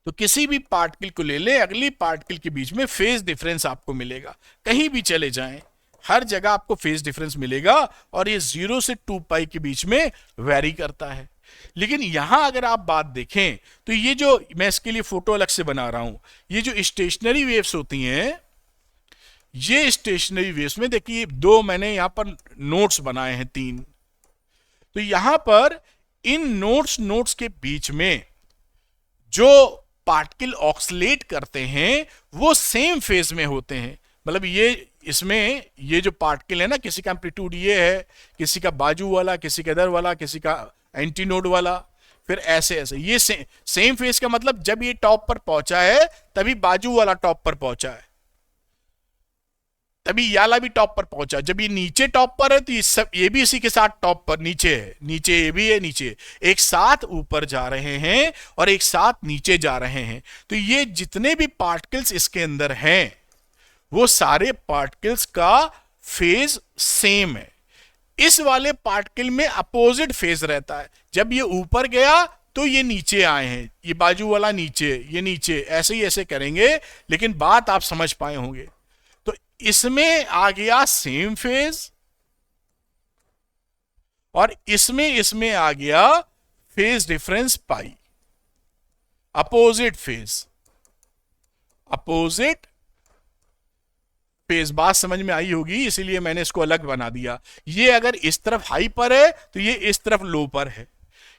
तो किसी भी पार्टिकल को ले लें, अगली पार्टिकल के बीच में फेज डिफरेंस आपको मिलेगा। कहीं भी चले जाएं, हर जगह आपको फेज डिफरेंस मिलेगा और ये 0 से 2 पाई के बीच में वेरी करता है। लेकिन यहां अगर आप बात देखें तो ये जो मैं इसके लिए फोटो अलग से बना रहा हूं, ये जो स्टेशनरी वेव्स होती हैं, ये स्टेशनरी वेव्स में देखिए दो मैंने यहां पर नोट्स बनाए हैं 3। तो यहां पर इन नोट्स के बीच में जो पार्टिकल ऑक्सिलेट करते हैं वो सेम फेज में होते हैं। मतलब ये इसमें ये जो पार्टिकल है ना, किसी का एम्पलीट्यूड ये है, किसी का बाजू वाला, किसी का इधर वाला, किसी का एंटी नोड वाला, फिर ऐसे ऐसे ये सेम फेज का मतलब जब ये टॉप पर पहुंचा है तभी बाजू वाला टॉप पर पहुंचा है, तभी याला भी टॉप पर पहुंचा। जब ये नीचे टॉप पर है तो ये भी इसी के साथ टॉप पर नीचे है, नीचे ये भी है, नीचे एक साथ ऊपर जा रहे हैं और एक साथ नीचे जा रहे हैं। तो ये जितने भी पार्टिकल्स इसके अंदर हैं वो सारे पार्टिकल्स का फेज सेम है। इस वाले पार्टिकल में अपोजिट फेज रहता है। जब ये ऊपर गया तो ये नीचे आए हैं, ये बाजू वाला नीचे, ये नीचे, ऐसे ही ऐसे करेंगे। लेकिन बात आप समझ पाए होंगे, इसमें आ गया सेम फेज और इसमें आ गया phase difference pi, opposite phase, opposite phase. बात समझ में आई होगी, इसीलिए मैंने इसको अलग बना दिया। ये अगर इस तरफ हाई पर है तो ये इस तरफ लो पर है।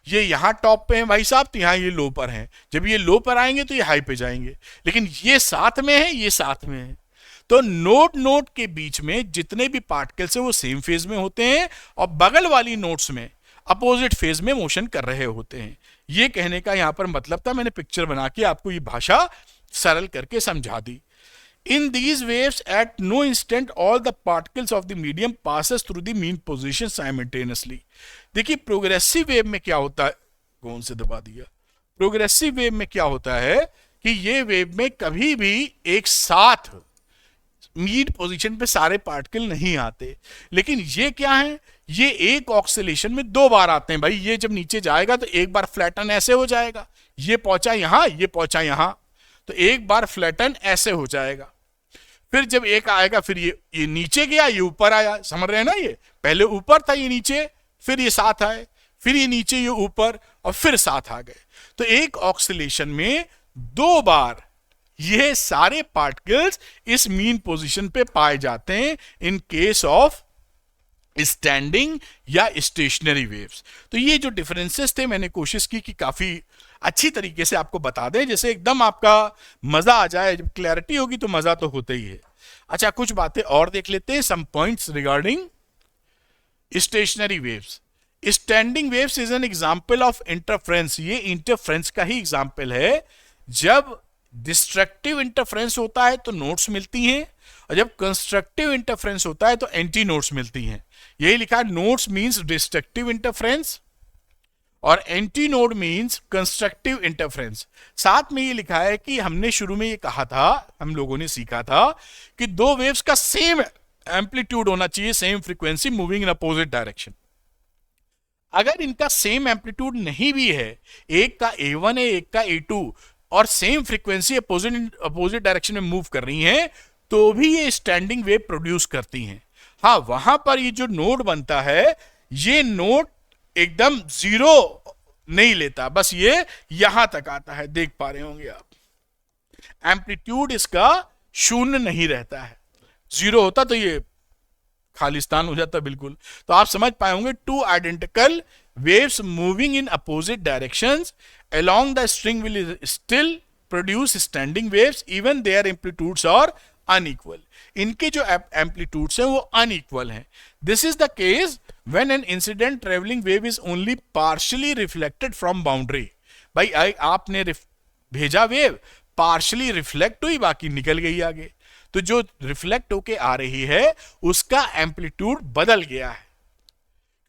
ये यहां टॉप पे है भाई साहब, तो यहां ये लो पर है। जब ये लो पर आएंगे तो ये हाई पे जाएंगे। लेकिन ये साथ में है, ये साथ में है। तो नोड के बीच में जितने भी पार्टिकल्स हैं वो सेम फेज में होते हैं और बगल वाली नोड्स में अपोजिट फेज में मोशन कर रहे होते हैं। ये कहने का यहां पर मतलब था, मैंने पिक्चर बना के आपको ये भाषा सरल करके समझा दी। In these waves at no instant all the particles of the medium passes through the mean position simultaneously. देखिए प्रोग्रेसिव वेव में क्या होता है, कौन से दबा दिया। प्रोग्रेसिव वेव में क्या होता है कि ये वेव में कभी भी एक साथ मीड पोजीशन पे सारे पार्टिकल नहीं आते। लेकिन ये क्या है, ये एक ऑक्सीलेशन में 2 बार आते हैं भाई। ये जब नीचे जाएगा तो एक बार फ्लैटन ऐसे हो जाएगा, ये पहुंचा यहां, ये पहुंचा यहां, तो एक बार फ्लैटन ऐसे हो जाएगा। फिर जब एक आएगा फिर ये नीचे गया, ये ऊपर आया, समझ रहे हैं ना। ये पहले ऊपर था, ये नीचे, फिर ये साथ आए, फिर ये नीचे, ये ऊपर, और फिर साथ आ गए। तो एक ऑक्सीलेशन में 2 बार ये सारे पार्टिकल्स इस मीन पोजीशन पे पाए जाते हैं इन केस ऑफ स्टैंडिंग या स्टेशनरी वेव्स। तो ये जो डिफरेंसेस थे मैंने कोशिश की कि काफी अच्छी तरीके से आपको बता दें, जैसे एकदम आपका मजा आ जाए। जब क्लैरिटी होगी तो मजा तो होता ही है। अच्छा, कुछ बातें और देख लेते हैं, some points regarding stationary waves. Standing waves is an example of interference. ये इंटरफ्रेंस का ही एग्जांपल है। जब डिस्ट्रक्टिव इंटरफ्रेंस होता है तो नोट्स मिलती हैं, और जब कंस्ट्रक्टिव इंटरफ्रेंस होता है तो एंटी नोट्स मिलती हैं। यही लिखा है, नोट्स मींस डिस्ट्रक्टिव इंटरफ्रेंस और anti node means constructive interference. साथ में ये लिखा है कि हमने शुरू में ये कहा था, हम लोगों ने सीखा था कि 2 वेव्स का सेम एम्पलीट्यूड होना चाहिए same frequency moving in opposite direction. अगर इनका सेम एम्पलीट्यूड नहीं भी है, एक का A1 है एक का A2 और सेम फ्रीक्वेंसी अपोजिट डायरेक्शन में मूव कर रही हैं, तो भी ये स्टैंडिंग वेव प्रोड्यूस करती हैं। हाँ, वहां पर ये जो नोड बनता है, ये नोड एकदम जीरो नहीं लेता, बस ये यहां तक आता है, देख पा रहे होंगे आप। एम्पलीट्यूड इसका शून्य नहीं रहता है, जीरो होता तो ये खालिस्तान हो जाता बिल्कुल। तो आप समझ पाए होंगे, two identical waves moving in opposite directions along the string will still produce standing waves even their amplitudes are unequal। इनके जो amplitudes हैं वो unequal हैं। This is the case when an incident traveling wave is only partially reflected from boundary। भाई आपने भेजा wave, partially reflect हुई, बाकी निकल गई आगे, तो जो रिफ्लेक्ट होके आ रही है उसका एम्पलीट्यूड बदल गया है,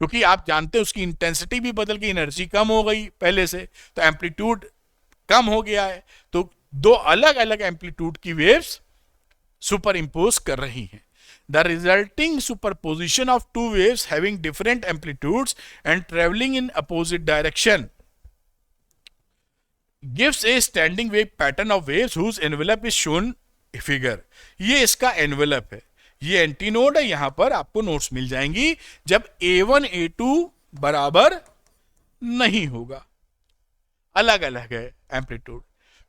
क्योंकि आप जानते हैं उसकी इंटेंसिटी भी बदल गई, एनर्जी कम हो गई पहले से, तो एम्पलीट्यूड कम हो गया है। तो दो अलग अलग एम्पलीट्यूड की वेव्स सुपर इंपोज कर रही हैं। The resulting superposition of two waves having different amplitudes and travelling in opposite direction gives a standing wave pattern of waves whose envelope is shown figure. ये इसका एनवेलप है, ये anti node है, यहां पर आपको नोट्स मिल जाएंगी जब A1 A2 बराबर नहीं होगा, अलग अलग है एम्पलीट्यूड।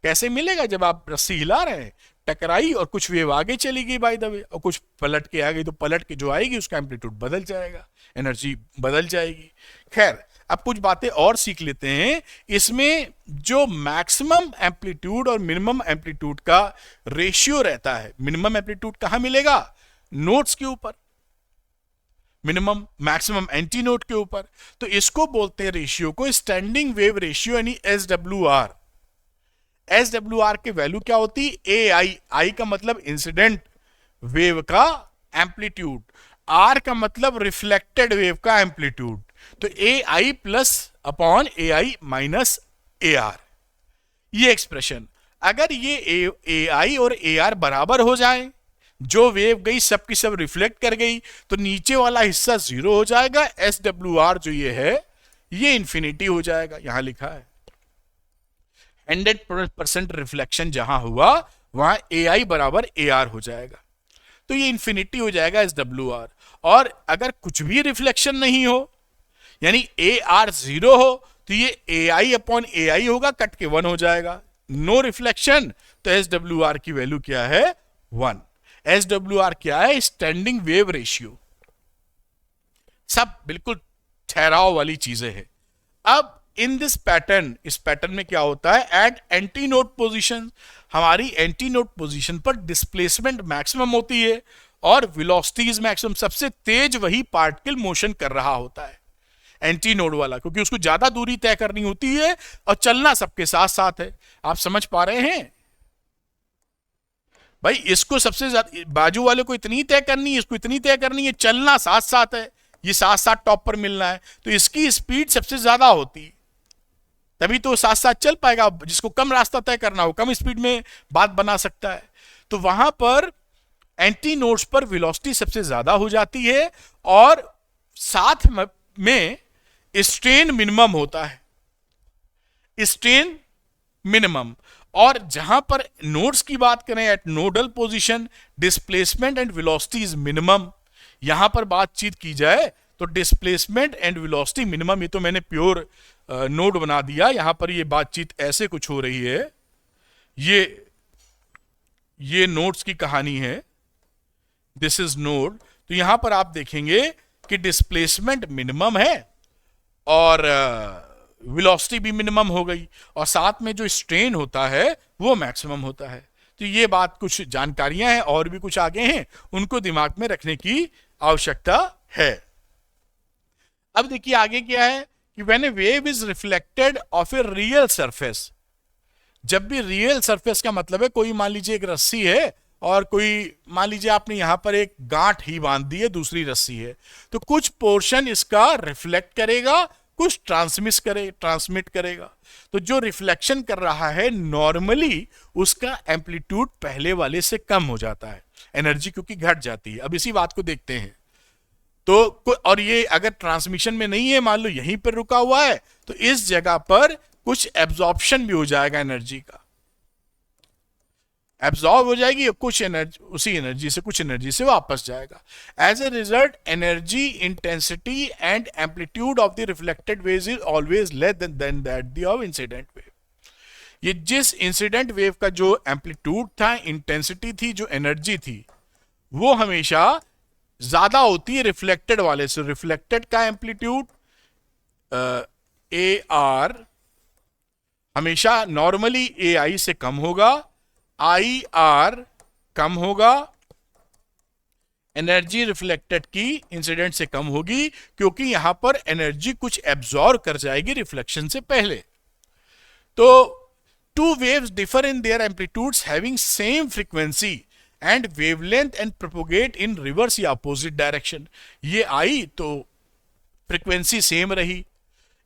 कैसे मिलेगा? जब आप रस्सी हिला रहे हैं, टकराई और कुछ वेव आगे चली गई बाय द वे, और कुछ पलट के आ गई, तो पलट के जो आएगी उसका एम्पलीट्यूड बदल जाएगा, एनर्जी बदल जाएगी। खैर, अब कुछ बातें और सीख लेते हैं। इसमें जो मैक्सिमम एम्पलीट्यूड और मिनिमम एम्पलीट्यूड का रेशियो रहता है, मिनिमम एम्पलीट्यूड कहां मिलेगा? नोट्स के ऊपर, मिनिमम मैक्सिमम एंटी नोट के ऊपर। तो इसको बोलते हैं रेशियो को स्टैंडिंग वेव रेशियो, यानी SWR। SWR की वैल्यू क्या होती? AI। I का मतलब इंसिडेंट वेव का एम्पलीट्यूड, R का मतलब रिफ्लेक्टेड वेव का एम्पलीट्यूड। तो AI plus upon AI minus AR, ये एक्सप्रेशन। अगर ये AI और AR बराबर हो जाए, जो वेव गई सब की सब रिफ्लेक्ट कर गई, तो नीचे वाला हिस्सा जीरो हो जाएगा, SWR जो ये है ये इंफिनिटी हो जाएगा। यहां लिखा है 100% रिफ्लेक्शन जहां हुआ वहां AI बराबर AR हो जाएगा, तो ये इंफिनिटी हो जाएगा SWR। और अगर कुछ भी रिफ्लेक्शन नहीं हो, यानी AR जीरो हो, तो ये AI अपॉन AI होगा, कट के 1 हो जाएगा। नो रिफ्लेक्शन, तो SWR की वैल्यू क्या है? 1। SWR क्या है? Standing wave ratio. सब बिल्कुल ठहराव वाली चीजें हैं। अब इन दिस पैटर्न, इस पैटर्न में क्या होता है? एट एंटी नोड पोजिशन, हमारी एंटी नोड पोजिशन पर डिस्प्लेसमेंट मैक्सिमम होती है और वेलोसिटी इज मैक्सिमम। सबसे तेज वही पार्टिकल मोशन कर रहा होता है, एंटी नोड वाला, क्योंकि उसको ज्यादा दूरी तय करनी होती है और चलना सबके साथ साथ है। आप समझ पा रहे हैं भाई? इसको सबसे ज्यादा, बाजू वाले को इतनी तय करनी है, इसको इतनी तय करनी है, चलना साथ साथ है, ये साथ साथ टॉप पर मिलना है, तो इसकी स्पीड सबसे ज्यादा होती है, तभी तो साथ साथ चल पाएगा। जिसको कम रास्ता तय करना हो कम स्पीड में बात बना सकता है। तो वहां पर एंटी नोड्स पर वेलोसिटी सबसे ज्यादा हो जाती है और साथ में स्ट्रेन मिनिमम होता है, स्ट्रेन मिनिमम। और जहां पर नोड्स की बात करें, at nodal position displacement and velocity is minimum. यहां पर बातचीत की जाए तो डिस्प्लेसमेंट एंड वेलोसिटी मिनिमम, ये तो मैंने प्योर नोड बना दिया, यहां पर ये बातचीत ऐसे कुछ हो रही है। ये नोड्स की कहानी है, दिस इज नोड। तो यहां पर आप देखेंगे कि डिस्प्लेसमेंट मिनिमम है और वेलोसिटी भी मिनिमम हो गई, और साथ में जो स्ट्रेन होता है वो मैक्सिमम होता है। तो ये बात, कुछ जानकारियां हैं और भी कुछ आगे हैं, उनको दिमाग में रखने की आवश्यकता है। अब देखिए आगे क्या है कि when A wave is reflected of a real surface. जब भी रियल सरफेस का मतलब है, कोई मान लीजिए एक रस्सी है और कोई मान लीजिए आपने यहां पर एक गांठ ही बांध दी है, दूसरी रस्सी है, तो कुछ पोर्शन इसका रिफ्लेक्ट करेगा, कुछ ट्रांसमिट करेगा। तो जो रिफ्लेक्शन कर रहा है नॉर्मली उसका एम्पलीट्यूड पहले वाले से कम हो जाता है। एनर्जी क्योंकि घट जाती है। अब इसी बात को देखते हैं। तो और ये अगर ट्रांसमिशन में नहीं है, मान लो यहीं पर रुका हुआ है, तो इस जगह पर कुछ एब्जॉर्प्शन भी हो जाएगा, एनर्जी का एब्जॉर्ब हो जाएगी, कुछ एनर्जी उसी एनर्जी से कुछ एनर्जी से वापस जाएगा। As a result energy intensity and amplitude of the reflected wave is always less than that of incident wave. ये जिस इंसिडेंट वेव का जो एम्पलीट्यूड था, इंटेंसिटी थी, जो एनर्जी थी, वो हमेशा ज्यादा होती है रिफ्लेक्टेड वाले से। रिफ्लेक्टेड का एम्पलीट्यूड ए आर हमेशा नॉर्मली ए आई से कम होगा, आई आर कम होगा, एनर्जी रिफ्लेक्टेड की इंसिडेंट से कम होगी, क्योंकि यहां पर एनर्जी कुछ एब्जॉर्ब कर जाएगी रिफ्लेक्शन से पहले। तो two waves differ in their amplitudes having same frequency and wavelength and propagate in reverse या अपोजिट डायरेक्शन। ये आई तो फ्रीक्वेंसी सेम रही,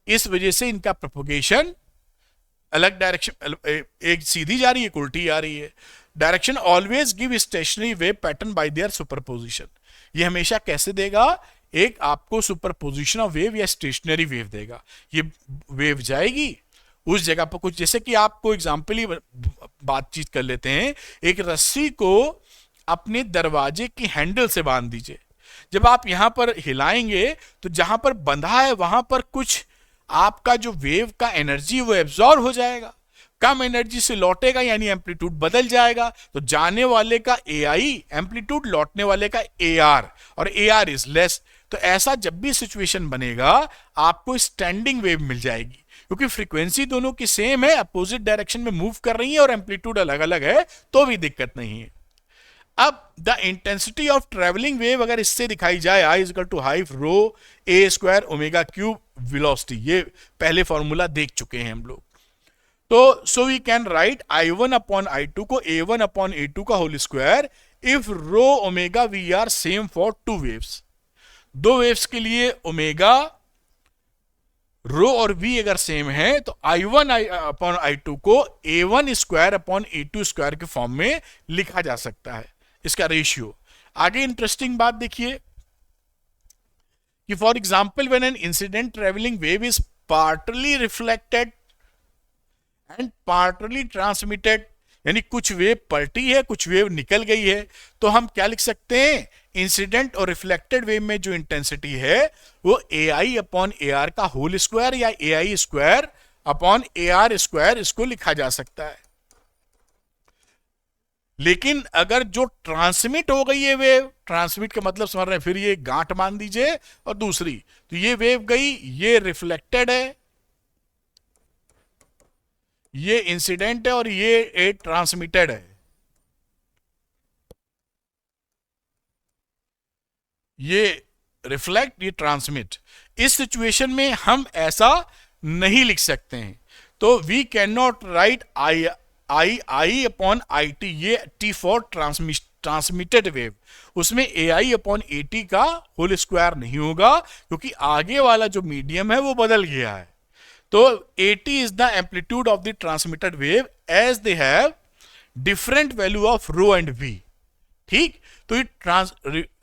इस वजह से इनका प्रोपोगेशन अलग डायरेक्शन, एक सीधी जा रही है, एक उल्टी आ रही है। Direction always give stationary wave pattern bye there superposition. ये हमेशा कैसे देगा? एक आपको सुपरपोजिशन ऑफ वेव या स्टेशनरी वेव देगा। ये वेव जाएगी उस जगह पर कुछ, जैसे कि आपको एग्जाम्पल ही बातचीत कर लेते हैं। एक रस्सी को अपने दरवाजे की हैंडल से बांध दीजिए। जब आप यहां पर हिलाएंगे तो जहां पर बंधा है वहां पर कुछ आपका जो वेव का एनर्जी वो एब्जॉर्ब हो जाएगा, कम एनर्जी से लौटेगा, यानी एम्पलीट्यूड बदल जाएगा। तो जाने वाले का ए आई एम्पलीट्यूड, लौटने वाले का ए आर, और ए आर इज लेस। तो ऐसा जब भी सिचुएशन बनेगा आपको स्टैंडिंग वेव मिल जाएगी, क्योंकि फ्रीक्वेंसी दोनों की सेम है, अपोजिट डायरेक्शन में मूव कर रही है और एम्पलीट्यूड अलग अलग है, तो भी दिक्कत नहीं है। अब the intensity of travelling wave अगर इससे दिखाई जाए, I is equal to half rho A square omega cube velocity, ये पहले फॉर्मूला देख चुके हैं हम लोग। तो so we can write I1 upon I2 को A1 अपॉन A2 का whole square if rho omega v are same for two waves. दो वेव्स के लिए ओमेगा, रो और वी अगर सेम है तो I1 अपॉन I2 को A1 square upon A2 square के फॉर्म में लिखा जा सकता है, इसका रेशियो। आगे इंटरेस्टिंग बात देखिए कि for example when an incident travelling wave is partly reflected and partly transmitted, यानी कुछ वेव पलटी है, कुछ वेव निकल गई है, तो हम क्या लिख सकते हैं? इंसिडेंट और रिफ्लेक्टेड वेव में जो इंटेंसिटी है वो A I upon A R का होल स्क्वायर या A I square upon A R square, इसको लिखा जा सकता है। लेकिन अगर जो ट्रांसमिट हो गई है वेव, ट्रांसमिट का मतलब समझ रहे हैं, फिर ये गांठ मान दीजिए, और दूसरी तो ये वेव गई, ये रिफ्लेक्टेड है, ये इंसिडेंट है, और ये ट्रांसमिटेड है। ये रिफ्लेक्ट, ये ट्रांसमिट। इस सिचुएशन में हम ऐसा नहीं लिख सकते हैं, तो we can not write I upon I T, ये टी फॉर ट्रांसमिटेड वेव, उसमें A I upon A T का होल स्क्वायर नहीं होगा, क्योंकि आगे वाला जो मीडियम है वो बदल गया है। तो A T is the amplitude of the transmitted wave as they have different value of rho and v. ठीक, तो ये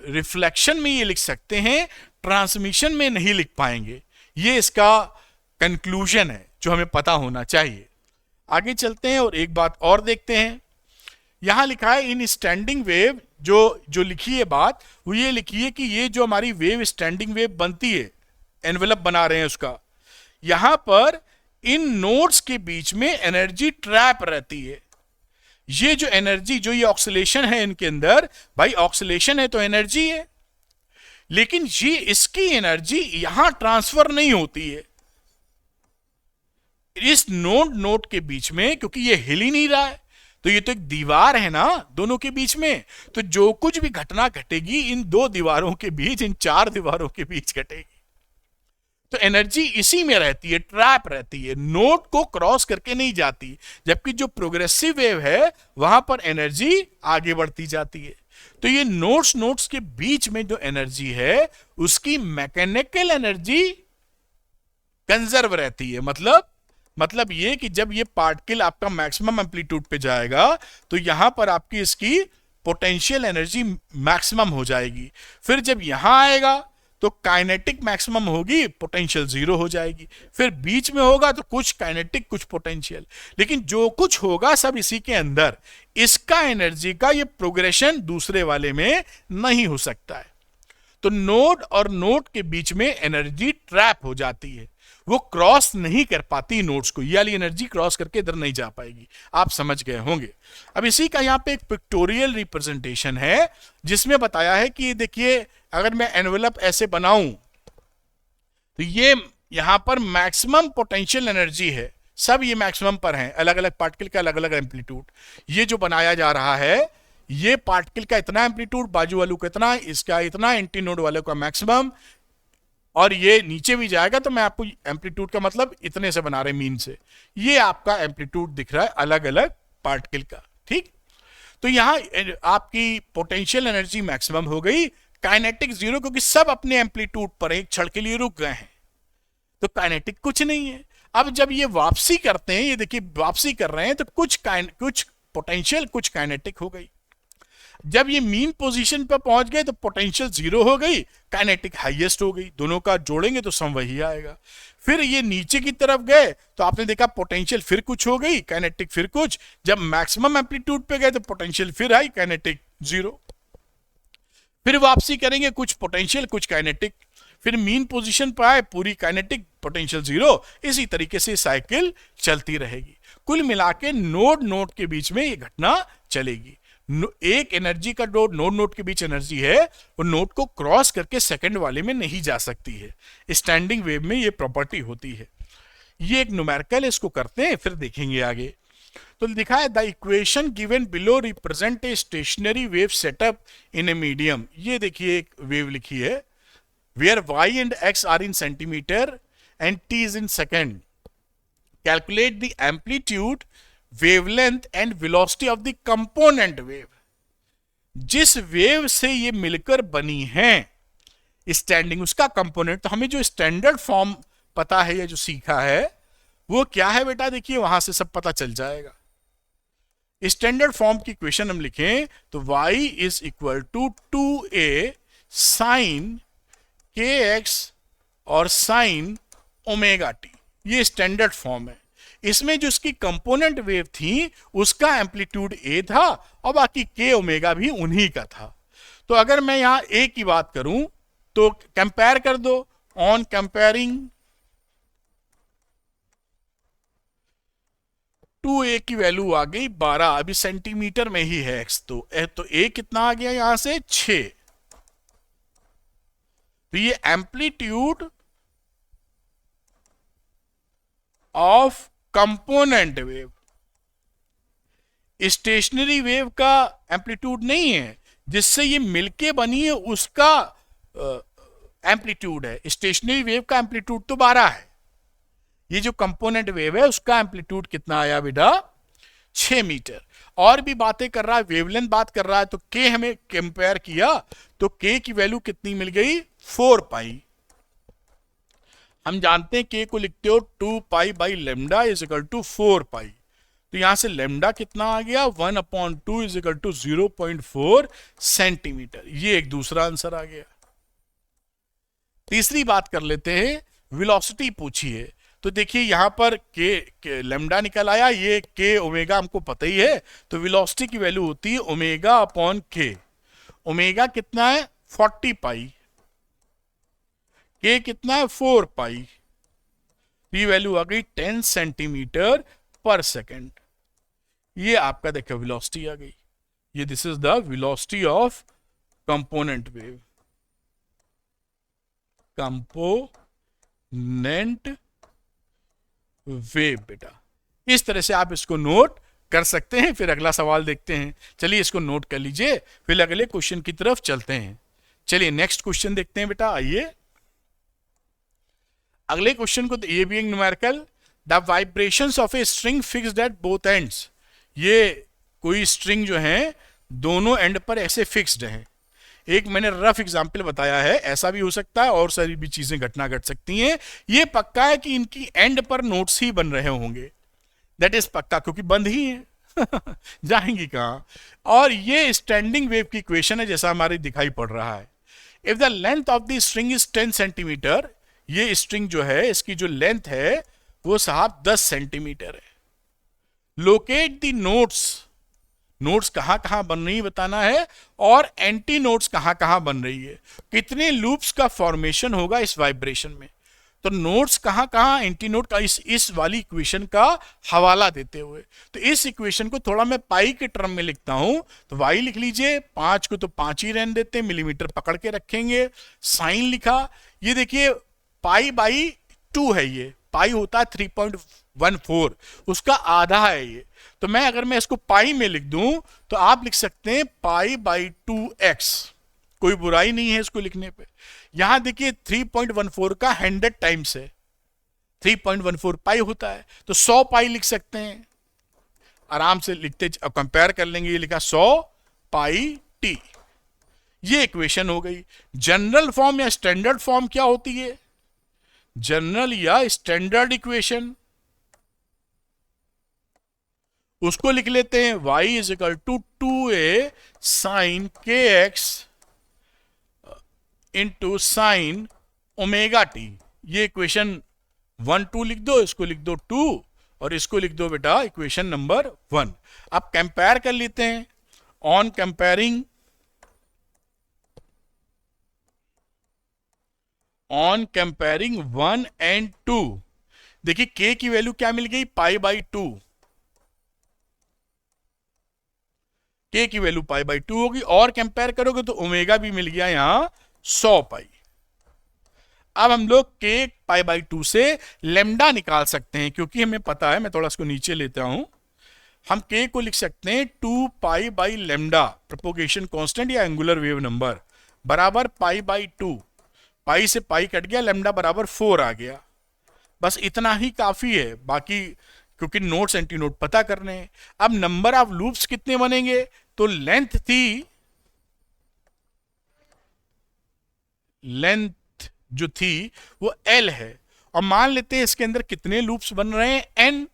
रिफ्लेक्शन में ये लिख सकते हैं, ट्रांसमिशन में नहीं लिख पाएंगे। ये इसका कंक्लूजन है जो हमें पता होना चाहिए। आगे चलते हैं और एक बात और देखते हैं। यहां लिखा है इन स्टैंडिंग वेव, जो लिखी है बात वो ये लिखी है कि ये जो हमारी वेव स्टैंडिंग वेव बनती है, एनवेलप बना रहे हैं उसका, यहां पर इन नोड्स के बीच में एनर्जी ट्रैप रहती है। ये जो एनर्जी, जो ये ऑक्सीलेशन है इनके अंदर, भाई ऑक्सीलेशन है तो एनर्जी है, लेकिन ये इसकी एनर्जी यहां ट्रांसफर नहीं होती है इस नोड के बीच में, क्योंकि ये हिल ही नहीं रहा है। तो ये तो एक दीवार है ना दोनों के बीच में, तो जो कुछ भी घटना घटेगी इन दो दीवारों के बीच, इन चार दीवारों के बीच घटेगी। तो एनर्जी इसी में रहती है, ट्रैप रहती है, नोड को क्रॉस करके नहीं जाती। जबकि जो प्रोग्रेसिव वेव है वहां पर एनर्जी आगे बढ़ती जाती है। तो ये नोड्स के बीच में जो एनर्जी है उसकी मैकेनिकल एनर्जी कंजर्व रहती है। मतलब ये कि जब ये पार्टिकल आपका मैक्सिमम एम्पलीट्यूड पे जाएगा तो यहां पर आपकी इसकी पोटेंशियल एनर्जी मैक्सिमम हो जाएगी। फिर जब यहां आएगा तो काइनेटिक मैक्सिमम होगी, पोटेंशियल जीरो हो जाएगी। फिर बीच में होगा तो कुछ काइनेटिक कुछ पोटेंशियल, लेकिन जो कुछ होगा सब इसी के अंदर। इसका एनर्जी का ये प्रोग्रेशन दूसरे वाले में नहीं हो सकता है। तो नोड और नोड के बीच में एनर्जी ट्रैप हो जाती है, वो क्रॉस नहीं कर पाती नोड्स को, ये वाली एनर्जी क्रॉस करके इधर नहीं जा पाएगी। आप समझ गए होंगे। अब इसी का यहाँ पे एक पिक्टोरियल रिप्रेजेंटेशन है जिसमें बताया है कि देखिए अगर मैं एनवेलप ऐसे बनाऊं तो ये यहां पर मैक्सिमम पोटेंशियल एनर्जी है, सब ये मैक्सिमम पर हैं, अलग अलग पार्टिकल का अलग अलग एम्पलीट्यूड। ये जो बनाया जा रहा है ये पार्टिकल का इतना एम्पलीट्यूड, बाजू वालों का इतना, इसका इतना, एंटी नोड वालों का मैक्सिमम, और ये नीचे भी जाएगा तो मैं आपको एम्पलीट्यूड का मतलब इतने से बना रहे मीन से, ये आपका एम्पलीट्यूड दिख रहा है अलग अलग पार्टिकल का। ठीक, तो यहां आपकी पोटेंशियल एनर्जी मैक्सिमम हो गई, काइनेटिक जीरो, क्योंकि सब अपने एम्पलीट्यूड पर एक क्षण के लिए रुक गए हैं, तो काइनेटिक कुछ नहीं है। अब जब ये वापसी करते हैं, ये देखिए वापसी कर रहे हैं, तो कुछ पोटेंशियल कुछ काइनेटिक हो गई। जब ये मीन पोजीशन पर पहुंच गए तो पोटेंशियल जीरो हो गई, काइनेटिक हाईएस्ट हो गई, दोनों का जोड़ेंगे तो सम वही आएगा। फिर ये नीचे की तरफ गए तो आपने देखा पोटेंशियल फिर कुछ हो गई, काइनेटिक फिर कुछ, जब मैक्सिमम एम्पलीट्यूड पे गए तो पोटेंशियल फिर आई, काइनेटिक जीरो। फिर वापसी करेंगे, कुछ पोटेंशियल कुछ काइनेटिक, फिर मीन पोजीशन पर आए, पूरी काइनेटिक पोटेंशियल जीरो, इसी तरीके से साइकिल चलती रहेगी। कुल मिला के नोड नोड के बीच में ये घटना चलेगी। एक एनर्जी का नोड नोड के बीच एनर्जी है, वो नोड को क्रॉस करके सेकंड वाले में नहीं जा सकती है। स्टैंडिंग वेव में ये प्रॉपर्टी होती है। ये एक न्यूमेरिकल, इसको करते हैं फिर देखेंगे आगे। तो लिखा है the equation given below represent a stationary wave setup in a medium. ये देखिए एक वेव लिखी है, where y and x are in centimetre and t is in second. Calculate the amplitude, wavelength and velocity of the component wave. जिस wave से ये मिलकर बनी है स्टैंडिंग, उसका कंपोनेंट, तो हमें जो स्टैंडर्ड फॉर्म पता है या जो सीखा है वो क्या है बेटा, देखिए वहां से सब पता चल जाएगा। स्टैंडर्ड फॉर्म की इक्वेशन हम लिखें तो y is equal to 2a sine kx और साइन ओमेगा टी, ये स्टैंडर्ड फॉर्म है। इसमें जो इसकी कंपोनेंट वेव थी उसका एम्पलीट्यूड a था और बाकी k ओमेगा भी उन्हीं का था। तो अगर मैं यहां a की बात करूं तो कंपेयर कर दो, ऑन कंपेयरिंग 2a की वैल्यू आ गई 12, अभी सेंटीमीटर में ही है x, तो a कितना आ गया यहां से 6। तो ये amplitude of component wave, stationary wave का एम्पलीट्यूड नहीं है, जिससे ये मिलके बनी है उसका एम्पलीट्यूड है। स्टेशनरी वेव का एम्पलीट्यूड तो 12 है, ये जो कंपोनेंट वेव है उसका एम्पलीट्यूड कितना आया बेटा 6 मीटर। और भी बातें कर रहा है, वेवलेंथ बात कर रहा है, तो k हमें कंपेयर किया तो k की वैल्यू कितनी मिल गई 4 पाई। हम जानते हैं k को लिखते हो 2 pi by lambda is equal to 4 pi, तो यहां से लेमडा कितना आ गया 1/2 इज इक्वल टू 0.4 सेंटीमीटर। ये एक दूसरा आंसर आ गया। तीसरी बात कर लेते हैं, वेलोसिटी पूछी है, तो देखिए यहां पर k लेमडा निकल आया, ये k ओमेगा हमको पता ही है, तो वेलोसिटी की वैल्यू होती है ओमेगा अपॉन k। ओमेगा कितना है 40 पाई, k कितना है 4 पाई, ये वैल्यू आ गई 10 सेंटीमीटर पर सेकेंड। ये आपका देखो वेलोसिटी आ गई, ये this is the velocity of component wave, component wave बेटा। इस तरह से आप इसको नोट कर सकते हैं। फिर अगला सवाल देखते हैं, चलिए इसको नोट कर लीजिए, फिर अगले क्वेश्चन की तरफ चलते हैं। चलिए नेक्स्ट क्वेश्चन देखते हैं बेटा, आइए अगले क्वेश्चन को। ये भी एक numerical, the vibrations of a string fixed at both ends. ये कोई स्ट्रिंग जो है दोनों एंड पर ऐसे फिक्स्ड है। एक मैंने रफ एग्जांपल बताया है, ऐसा भी हो सकता है और सारी भी चीजें घटना घट सकती हैं। ये पक्का है कि इनकी एंड पर नोट्स ही बन रहे होंगे, दैट इज पक्का, क्योंकि बंद ही है जाएंगी कहाँ? और ये स्टैंडिंग वेव की इक्वेशन है जैसा हमारे दिखाई पड़ रहा है। If the length of the string is 10 centimetre, ये स्ट्रिंग जो है इसकी जो लेंथ है वो साहब 10 सेंटीमीटर है। लोकेट द नोट्स, नोट्स कहां कहां बन रही है बताना है, और एंटी नोट्स कहां कहां बन रही है, कितने लूप्स का फॉर्मेशन होगा इस वाइब्रेशन में। तो नोट्स कहां कहां, एंटी नोट का इस वाली इक्वेशन का हवाला देते हुए, तो इस इक्वेशन को थोड़ा मैं पाई के टर्म में लिखता हूं। तो वाई लिख लीजिए, 5 को तो 5 ही रहने देते हैं, मिलीमीटर पकड़ के रखेंगे। साइन लिखा, ये देखिए पाई बाई 2 है, ये पाई होता है 3.14, उसका आधा है ये। तो मैं अगर मैं इसको पाई में लिख दूं तो आप लिख सकते हैं पाई बाई 2x, कोई बुराई नहीं है इसको लिखने पे। यहां देखिए 3.14 का 100 टाइम्स है, 3.14 पाई होता है, तो 100 पाई लिख सकते हैं, आराम से लिखते कंपेयर कर लेंगे। ये लिखा 100 पाई टी, ये इक्वेशन हो गई। जनरल फॉर्म या स्टैंडर्ड फॉर्म क्या होती है? जनरल या स्टैंडर्ड इक्वेशन, उसको लिख लेते हैं y is equal to 2a sine के x into sine omega T. ये इक्वेशन 1 2 लिख दो, इसको लिख दो 2 और इसको लिख दो बेटा इक्वेशन नंबर 1। अब कंपेयर कर लेते हैं। On comparing, on comparing 1 and 2, देखिए k की वैल्यू क्या मिल गई, पाई बाई 2, k की वैल्यू पाई बाई 2 होगी, और कंपेयर करोगे तो ओमेगा भी मिल गया यहां 100 पाई। अब हम लोग k पाई बाई 2 से लेमडा निकाल सकते हैं, क्योंकि हमें पता है, मैं थोड़ा इसको नीचे लेता हूं, हम k को लिख सकते हैं 2 pi by lambda, propagation constant या एंगुलर वेव नंबर, बराबर पाई बाई 2। पाई से पाई कट गया, लेमडा बराबर 4 आ गया। बस इतना ही काफी है, बाकी क्योंकि नोट्स एंटी नोट पता करने हैं। अब नंबर ऑफ लूप्स कितने बनेंगे, तो लेंथ थी, लेंथ जो थी वो L है, और मान लेते हैं इसके अंदर कितने लूप्स बन रहे हैं, N।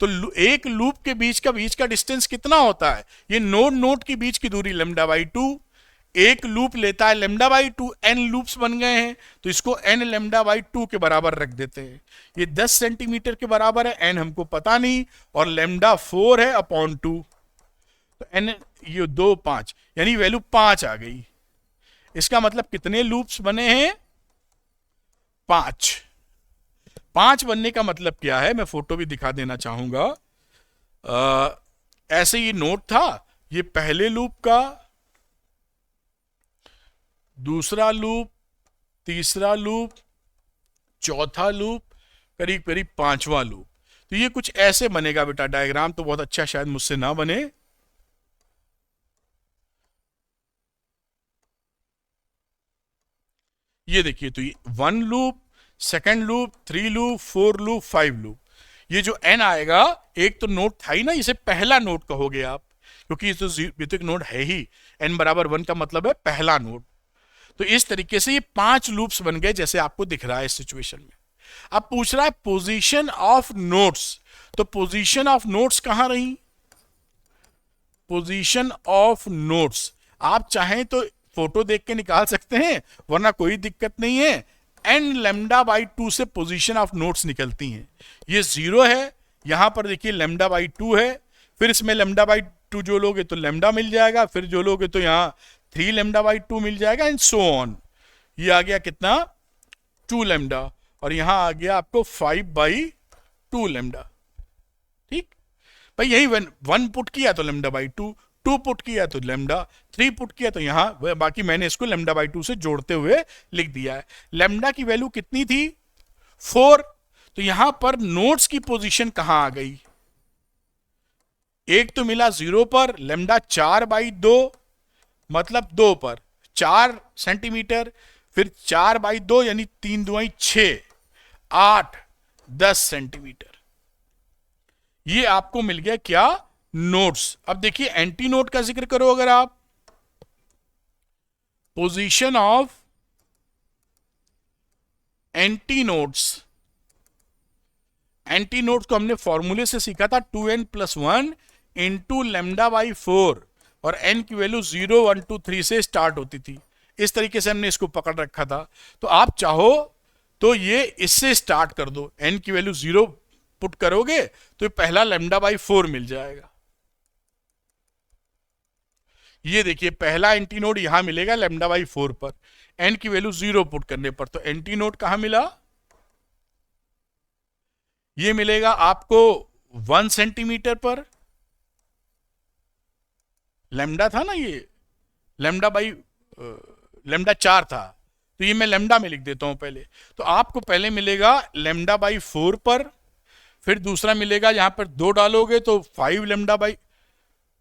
तो एक लूप के बीच का डिस्टेंस कितना होता है, ये नोड नोड के बीच की दूरी लेमडा बाई 2, एक लूप लेता है लेमडा बाई 2, n लूप्स बन गए हैं, तो इसको n लेमडा बाई 2 के बराबर रख देते हैं। ये 10 सेंटीमीटर के बराबर है, n हमको पता नहीं, और लेमडा 4 है अपॉन 2, तो n ये 2 5, यानी वैल्यू 5 आ गई। इसका मतलब कितने लूप्स बने हैं, 5। 5 बनने का मतलब क्या है, मैं फोटो भी दिखा देना चाहूंगा। ऐसे ये नोट था, ये पहले लूप का, दूसरा लूप, तीसरा लूप, चौथा लूप, करीब करीब 5वां लूप। तो ये कुछ ऐसे बनेगा बेटा, डायग्राम तो बहुत अच्छा शायद मुझसे ना बने। ये देखिए, तो ये 1 loop, second loop, 3 loop, 4 loop, 5 loop. ये जो n आएगा, एक तो नोट था ही ना, इसे पहला नोट कहोगे आप, क्योंकि ये तो एक नोट है ही, n बराबर 1 का मतलब है पहला नोट। तो इस तरीके से ये 5 लूप्स बन गए जैसे आपको दिख रहा है इस सिचुएशन में। अब पूछ रहा है पोजीशन ऑफ नोट्स, तो पोजीशन ऑफ नोट्स कहां रही, पोजीशन ऑफ नोट्स आप चाहें तो फोटो देख के निकाल सकते हैं, वरना कोई दिक्कत नहीं है। n लेमडा बाई 2 से पोजीशन ऑफ नोट्स निकलती हैं। ये 0 है, यहां पर देखिए लेमडा बाई 2 है, फिर इसमें लेमडा बाई 2 जो लोगे तो लेमडा मिल जाएगा, फिर जो लोगे तो यहां 3 लेमडा बाई 2 मिल जाएगा, एंड सो ऑन। ये आ गया कितना, 2 लेमडा, और यहां आ गया आपको 5 बाई 2 लेमडा। ठीक भाई, यही 1 पुट किया तो लेमडा बाई 2, 2 पुट किया तो लेमडा, 3 पुट किया तो यहां, बाकी मैंने इसको लेमडा बाई 2 से जोड़ते हुए लिख दिया है। लेमडा की वैल्यू कितनी थी, 4, तो यहां पर नोट्स की पोजीशन कहां आ गई, एक तो मिला 0 पर, लेमडा 4 बाई 2 मतलब 2 पर 4 सेंटीमीटर, फिर 4 बाई 2 यानी 3 दुआई 6, 8 10 सेंटीमीटर। ये आपको मिल गया क्या, नोट्स। अब देखिए एंटी नोट का जिक्र करो अगर आप, position of anti notes, anti notes को हमने फॉर्मूले से सीखा था 2n + 1 इंटू लेमडा बाई 4 और n की वैल्यू 0 1 2 3 से स्टार्ट होती थी। इस तरीके से हमने इसको पकड़ रखा था। तो आप चाहो तो ये इससे स्टार्ट कर दो, n की वैल्यू 0 पुट करोगे तो पहला लेमडा बाई 4 मिल जाएगा। ये देखिए पहला एंटी नोड यहां मिलेगा लेमडा बाई 4 पर, n की वैल्यू 0 पुट करने पर। तो एंटी नोड कहां मिला? ये मिलेगा आपको 1 सेंटीमीटर पर। लेमडा था ना ये, लेमडा बाई लेमडा 4 था, तो ये मैं लेमडा में लिख देता हूं पहले। तो आपको पहले मिलेगा लेमडा बाई 4 पर, फिर दूसरा मिलेगा यहां पर 2 डालोगे तो 5 लेमडा बाई,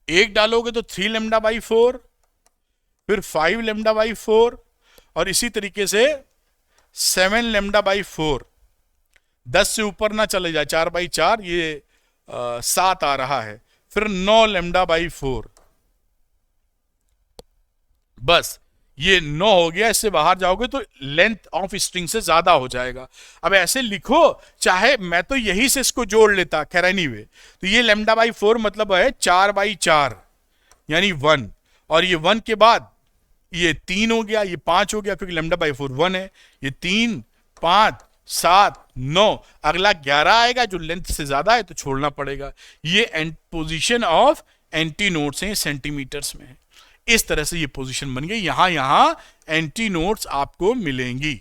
1 डालोगे तो 3 लेमडा बाई 4, फिर 5 लेमडा बाई 4, और इसी तरीके से 7 लेमडा बाई 4। 10 से ऊपर ना चले जाए, 4 बाई 4 ये 7 आ रहा है, फिर 9 लेमडा बाई 4। बस ये 9 हो गया। इससे बाहर जाओगे तो लेंथ ऑफ स्ट्रिंग से ज्यादा हो जाएगा। अब ऐसे लिखो, चाहे मैं तो यही से इसको जोड़ लेता, खैर एनीवे। तो ये लेमडा बाई 4 मतलब है 4 बाई 4 यानी 1, और ये 1 के बाद ये 3 हो गया, ये 5 हो गया क्योंकि लेमडा बाई 4 1 है। ये 3 5 7 9, अगला 11 आएगा जो लेंथ से ज्यादा है तो छोड़ना पड़ेगा। ये पोजीशन ऑफ एंटी नोड्स हैं, सेंटीमीटर्स में है। इस तरह से ये पोजीशन बन गई। यहां एंटी नोड्स आपको मिलेंगी।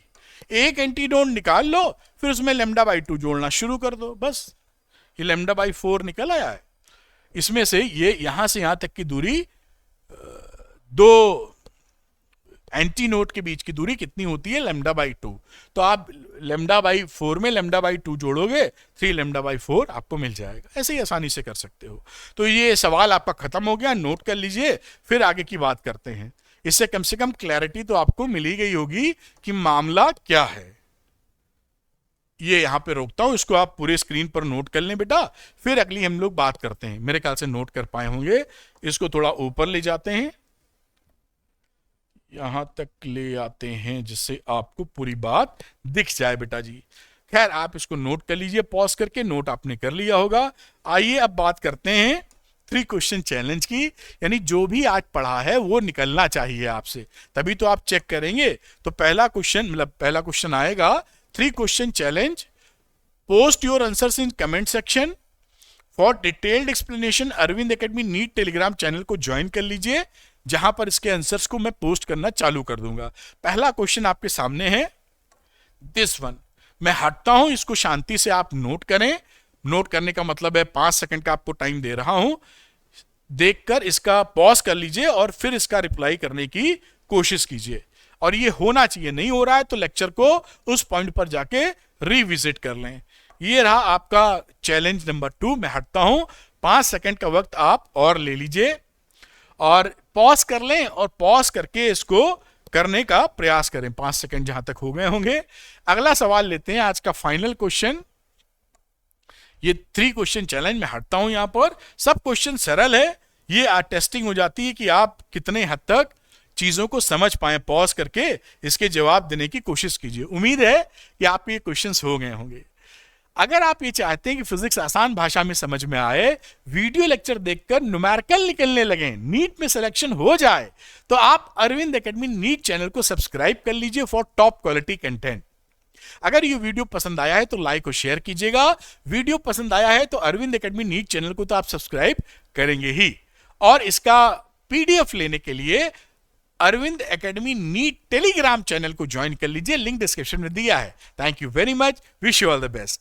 एक एंटी नोड निकाल लो, फिर उसमें लेमडा बाई 2 जोड़ना शुरू कर दो, बस ये लेमडा बाई 4 निकल आया है। इसमें से ये यहां से यहां तक की दूरी, 2 एंटी नोड के बीच की दूरी कितनी होती है? Lambda by 2। तो आप लेमडा बाई 4 में लेमडा बाई 2 जोड़ोगे, 3 लेमडा बाई 4 आपको मिल जाएगा। ऐसे ही आसानी से कर सकते हो। तो ये सवाल आपका खत्म हो गया, नोट कर लीजिए, फिर आगे की बात करते हैं। इससे कम से कम क्लैरिटी तो आपको मिल ही गई होगी कि मामला क्या है। ये यहां पे रोकता हूं, इसको आप पूरे स्क्रीन पर नोट कर लें बेटा, फिर अगली हम लोग बात करते हैं। मेरे ख्याल से नोट कर पाए होंगे। इसको थोड़ा ऊपर ले जाते हैं, यहां तक ले आते हैं जिससे आपको पूरी बात दिख जाए बेटा जी। खैर आप इसको नोट कर लीजिए, पॉज करके। नोट आपने कर लिया होगा। आइए अब बात करते हैं 3 क्वेश्चन चैलेंज की। यानी जो भी आज पढ़ा है वो निकलना चाहिए आपसे, तभी तो आप चेक करेंगे। तो पहला क्वेश्चन आएगा 3 question challenge. Post your answers in comment section. For detailed explanation Arvind academy NEET Telegram channel को ज्वाइन कर लीजिए, जहां पर इसके आंसर्स को मैं पोस्ट करना चालू कर दूंगा। पहला क्वेश्चन आपके सामने है, दिस वन। मैं हटता हूं, इसको शांति से आप नोट करें। नोट करने का मतलब है 5 सेकंड का आपको टाइम दे रहा हूं, देखकर इसका पॉज कर लीजिए और फिर इसका रिप्लाई करने की कोशिश कीजिए। और ये होना चाहिए, नहीं हो रहा है तो लेक्चर को उस पॉइंट पर जाके रिविजिट कर लें। ये रहा आपका चैलेंज नंबर 2। मैं हटता हूं, 5 सेकंड का वक्त आप और ले लीजिए और पॉज कर लें, और पॉज करके इसको करने का प्रयास करें। 5 सेकंड जहां तक हो गए होंगे। अगला सवाल लेते हैं, आज का फाइनल क्वेश्चन। ये 3 क्वेश्चन चैलेंज में हटता हूं। यहां पर सब क्वेश्चन सरल है। ये टेस्टिंग हो जाती है कि आप कितने हद तक चीजों को समझ पाए। पॉज करके इसके जवाब देने की कोशिश कीजिए। उम्मीद है कि आपके ये क्वेश्चंस हो गए होंगे। अगर आप ये चाहते हैं कि फिजिक्स आसान भाषा में समझ में आए, वीडियो लेक्चर देखकर न्यूमेरिकल निकलने लगे, नीट में सिलेक्शन हो जाए, तो आप अरविंद एकेडमी नीट चैनल को सब्सक्राइब कर लीजिए फॉर टॉप क्वालिटी कंटेंट। अगर ये वीडियो पसंद आया है तो लाइक और शेयर कीजिएगा। वीडियो पसंद आया है तो अरविंद एकेडमी नीट चैनल को तो आप सब्सक्राइब करेंगे ही। और इसका पीडीएफ लेने के लिए Arvind academy NEET Telegram channel को ज्वाइन कर लीजिए, लिंक डिस्क्रिप्शन में दिया है। Thank you very much, wish you all the best.